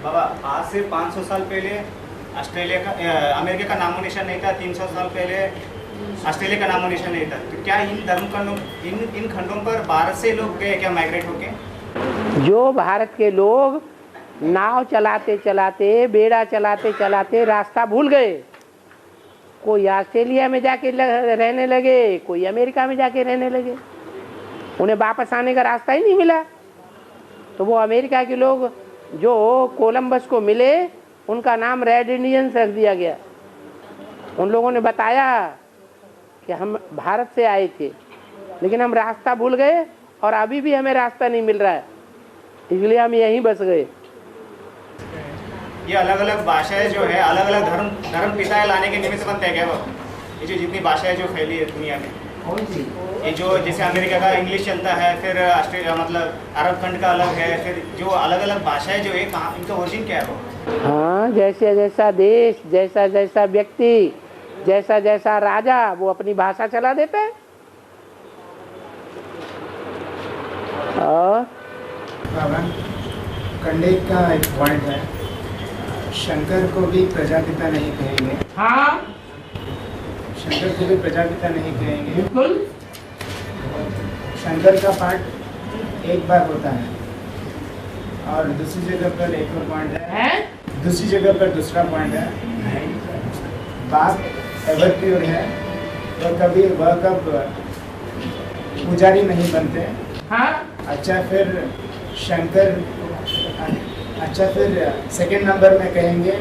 बाबा, आज से 500 साल पहले अमेरिका का नामो निशान नहीं था, 300 साल पहले ऑस्ट्रेलिया का नामो निशान नहीं था। तो क्या इन धर्म खंडों इन खंडों पर भारत से लोग गए क्या माइग्रेट होके? जो भारत के लोग नाव चलाते चलाते, बेड़ा चलाते चलाते रास्ता भूल गए, कोई ऑस्ट्रेलिया में जाके रहने लगे, कोई अमेरिका में जाके रहने लगे, उन्हें वापस आने का रास्ता ही नहीं मिला। तो वो अमेरिका के लोग जो कोलंबस को मिले, उनका नाम रेड इंडियंस रख दिया गया। उन लोगों ने बताया कि हम भारत से आए थे, लेकिन हम रास्ता भूल गए और अभी भी हमें रास्ता नहीं मिल रहा है, इसलिए हम यहीं बस गए। ये अलग अलग भाषाएं जो है, अलग अलग धर्म पिता लाने के निमित्त बनते हैं क्या वो? ये जो जितनी भाषाएं जो फैली है दुनिया में, ये जो जैसे अमेरिका का इंग्लिश चलता है, फिर ऑस्ट्रेलिया मतलब अरब खंड का अलग है, फिर जो अलग अलग भाषाएं जो है, कहाँ इनका ओरिजिन क्या है वो? हाँ, जैसे जैसा देश, जैसा जैसा व्यक्ति, जैसा जैसा राजा, वो अपनी भाषा चला देता है। और कंडेक का एक पॉइंट है, शंकर को भी प्रजापिता नहीं कहेंगे। हाँ, शंकर को भी प्रजापिता नहीं कहेंगे। बिल्कुल। शंकर का पाठ एक बार होता है, और दूसरी जगह पर एक और पॉइंट है, दूसरी जगह पर दूसरा पॉइंट है। बाप एवर प्योर है, वह कब पुजारी नहीं बनते। हाँ। अच्छा, फिर शंकर, अच्छा फिर सेकंड नंबर में कहेंगे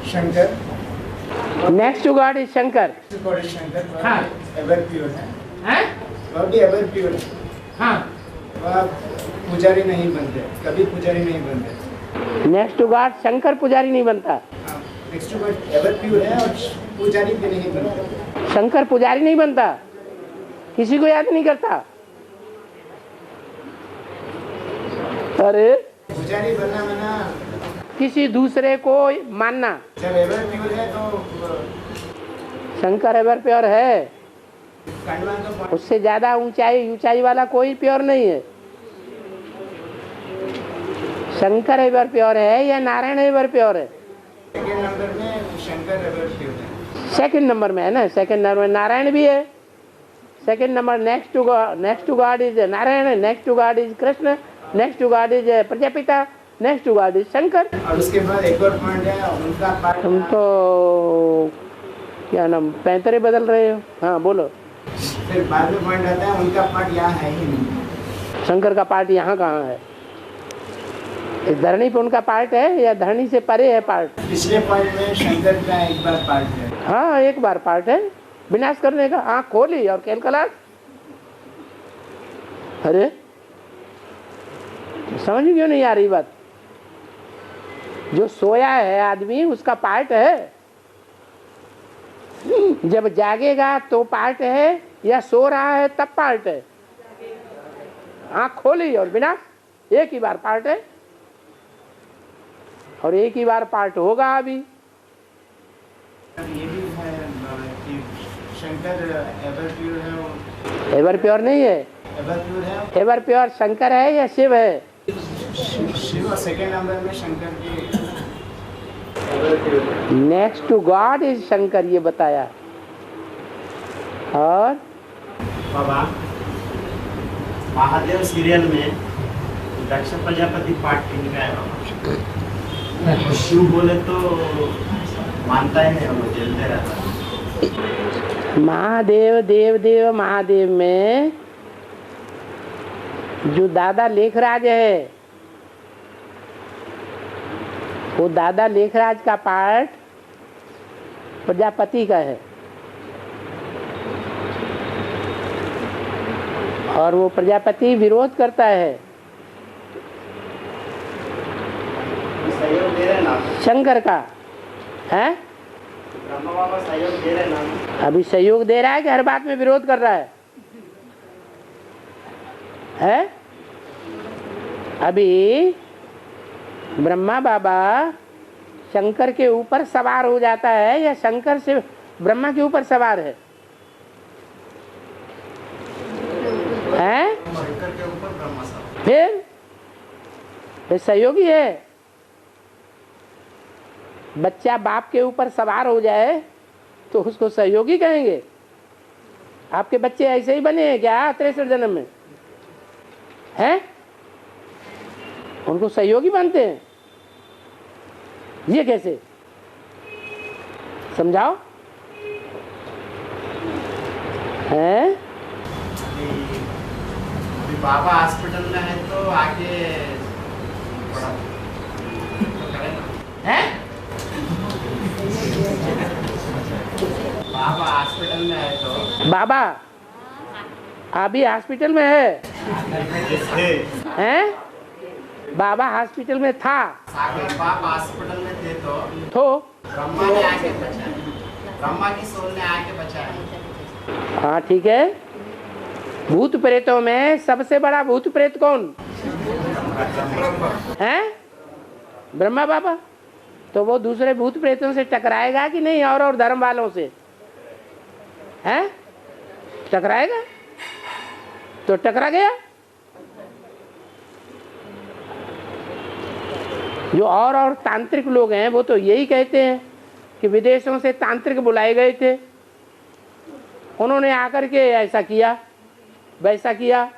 Shankar. Next to God is Shankar. God is Shankar. हाँ। एवर प्योर है। हैं? वह भी एवर प्योर है। हाँ। वह पुजारी नहीं बनते, कभी पुजारी नहीं बनते। नेक्स्ट टू गॉड शंकर पुजारी नहीं बनता। Next to god ever pure है और पुजारी भी नहीं बनते। शंकर पुजारी नहीं बनता, किसी को याद नहीं करता। अरे पुजारी बनना मना किसी दूसरे को मानना। जब एवर प्योर है तो शंकर एवर प्योर है, उससे ज्यादा ऊंचाई वाला कोई प्योर नहीं है। शंकर एवर प्योर है या नारायण एवर प्योर है? सेकंड नंबर में शंकर एवर प्योर है। सेकंड नंबर में है ना, सेकंड नंबर में नारायण भी है। Second number next to God is Narayan, next to God is Krishna, next to God is Prajapita, next to God is Shankar. और उसके बाद एक और पॉइंट है उनका पाठ। तुम तो क्या नाम पैंतरे बदल रहे हो। हाँ बोलो। फिर बाद में पॉइंट आता है उनका पाठ यहाँ है ही नहीं। शंकर का पार्ट यहाँ कहाँ है? इस धरनी पे उनका पार्ट है या धरनी से परे है पार्ट? पिछले पॉइंट में शंकर का एक बार पार्ट है। हाँ, एक बार पार्ट है विनाश करने का। आँख खोली और खेल कलाश। अरे समझ क्यों नहीं आ रही बात? जो सोया है आदमी उसका पार्ट है, जब जागेगा तो पार्ट है, या सो रहा है तब पार्ट है। आँख खोली और विनाश, एक ही बार पार्ट है और एक ही बार पार्ट होगा। अभी ये भी है कि शंकर एवर प्योर है। एवर प्योर नहीं है। एवर प्योर है। एवर प्योर शंकर है या शिव है? शिव सेकंड नंबर में शंकर की। Next to God is Shankar, ये बताया। और बाबा महादेव सीरियल में दक्ष प्रजापति पार्ट 3 का है। शिव बोले तो मानता ही नहीं, वो जलते रहता है। महादेव देव देव महादेव में जो दादा लेखराज है, वो दादा लेखराज का पार्ट प्रजापति का है, और वो प्रजापति विरोध करता है सहयोग दे रहे ना शंकर का है। ब्रह्मा बाबा सहयोग दे रहे ना। अभी सहयोग दे रहा है कि हर बात में विरोध कर रहा है? अभी ब्रह्मा बाबा शंकर के ऊपर सवार हो जाता है या शंकर से ब्रह्मा के ऊपर सवार है? शंकर के ऊपर ब्रह्मा सवार। फिर सहयोगी है। बच्चा बाप के ऊपर सवार हो जाए तो उसको सहयोगी कहेंगे? आपके बच्चे ऐसे ही बने हैं क्या 63 जन्म में? हैं? उनको सहयोगी मानते हैं? ये कैसे? समझाओ। हैं? अभी बाबा हॉस्पिटल में है तो आके हैं? बाबा हॉस्पिटल में है तो बाबा अभी हॉस्पिटल में है? हैं? बाबा हॉस्पिटल में था? अगर बाबा हॉस्पिटल में थे तो ब्रह्मा ने आके बचाया, ब्रह्मा की सोल ने आके बचाया। हाँ ठीक है। भूत प्रेतों में सबसे बड़ा भूत प्रेत कौन है? ब्रह्मा बाबा। तो वो दूसरे भूत प्रेतों से टकराएगा कि नहीं? और धर्म वालों से हैं? टकराएगा? तो टकरा गया। जो और तांत्रिक लोग हैं वो तो यही कहते हैं कि विदेशों से तांत्रिक बुलाए गए थे, उन्होंने आकर के ऐसा किया वैसा किया,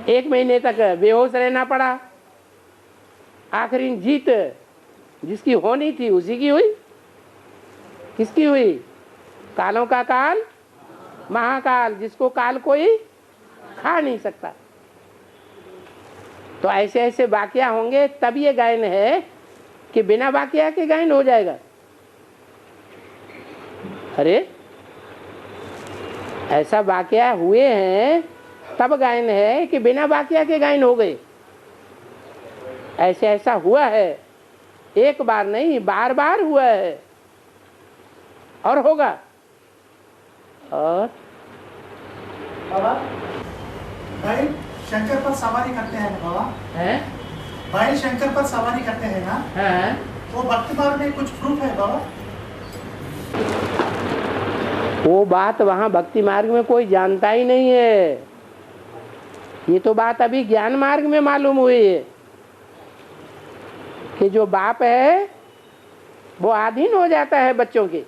1 महीने तक बेहोश रहना पड़ा, आखिरी जीत जिसकी होनी थी उसी की हुई। किसकी हुई? कालों का काल महाकाल, जिसको काल कोई खा नहीं सकता। तो ऐसे ऐसे वाकया होंगे तब ये गायन है कि बिना वाकया के गायन हो जाएगा। अरे ऐसा वाकया हुए हैं तब गायन है कि बिना वाकया के गायन हो गए। ऐसे ऐसा हुआ है, एक बार नहीं बार बार हुआ है और होगा। और बाबा भाई शंकर पर सवारी करते हैं ना बाबा? हैं? भाई शंकर पर सवारी करते हैं ना? हैं? वो भक्ति मार्ग में कुछ प्रूफ है बाबा? वो बात वहाँ भक्ति मार्ग में कोई जानता ही नहीं है। ये तो बात अभी ज्ञान मार्ग में मालूम हुई है कि जो बाप है वो अधीन हो जाता है बच्चों के,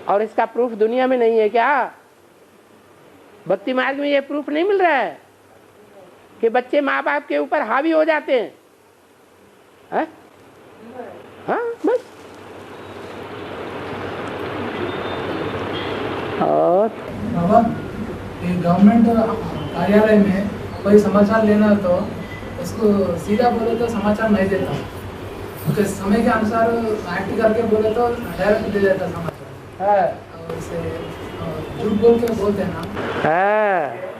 और इसका प्रूफ दुनिया में नहीं है क्या? भक्ति मार्ग में ये प्रूफ नहीं मिल रहा है कि बच्चे माँ बाप के ऊपर हावी हो जाते हैं? हाँ बस। और बाबा ये गवर्नमेंट कार्यालय में कोई समाचार लेना तो उसको सीधा बोले तो समाचार नहीं देता, क्योंकि समय के अनुसार एक्ट करके बोले तो डायरेक्ट दे देता समाचार। है और उसे झूठ बोल के बोलते हैं ना। है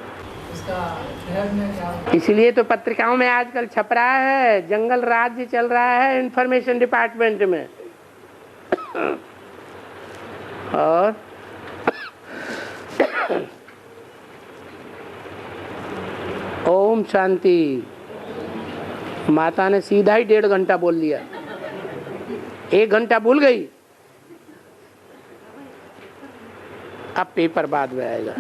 उसका शहर में क्या? इसलिए तो पत्रिकाओं में आजकल छप रहा है जंगल राज्य चल रहा है इंफॉर्मेशन डिपार्टमेंट में। और ओम शांति। माता ने सीधा ही 1.5 घंटा बोल लिया, 1 घंटा भूल गई। अब पेपर बाद में आएगा।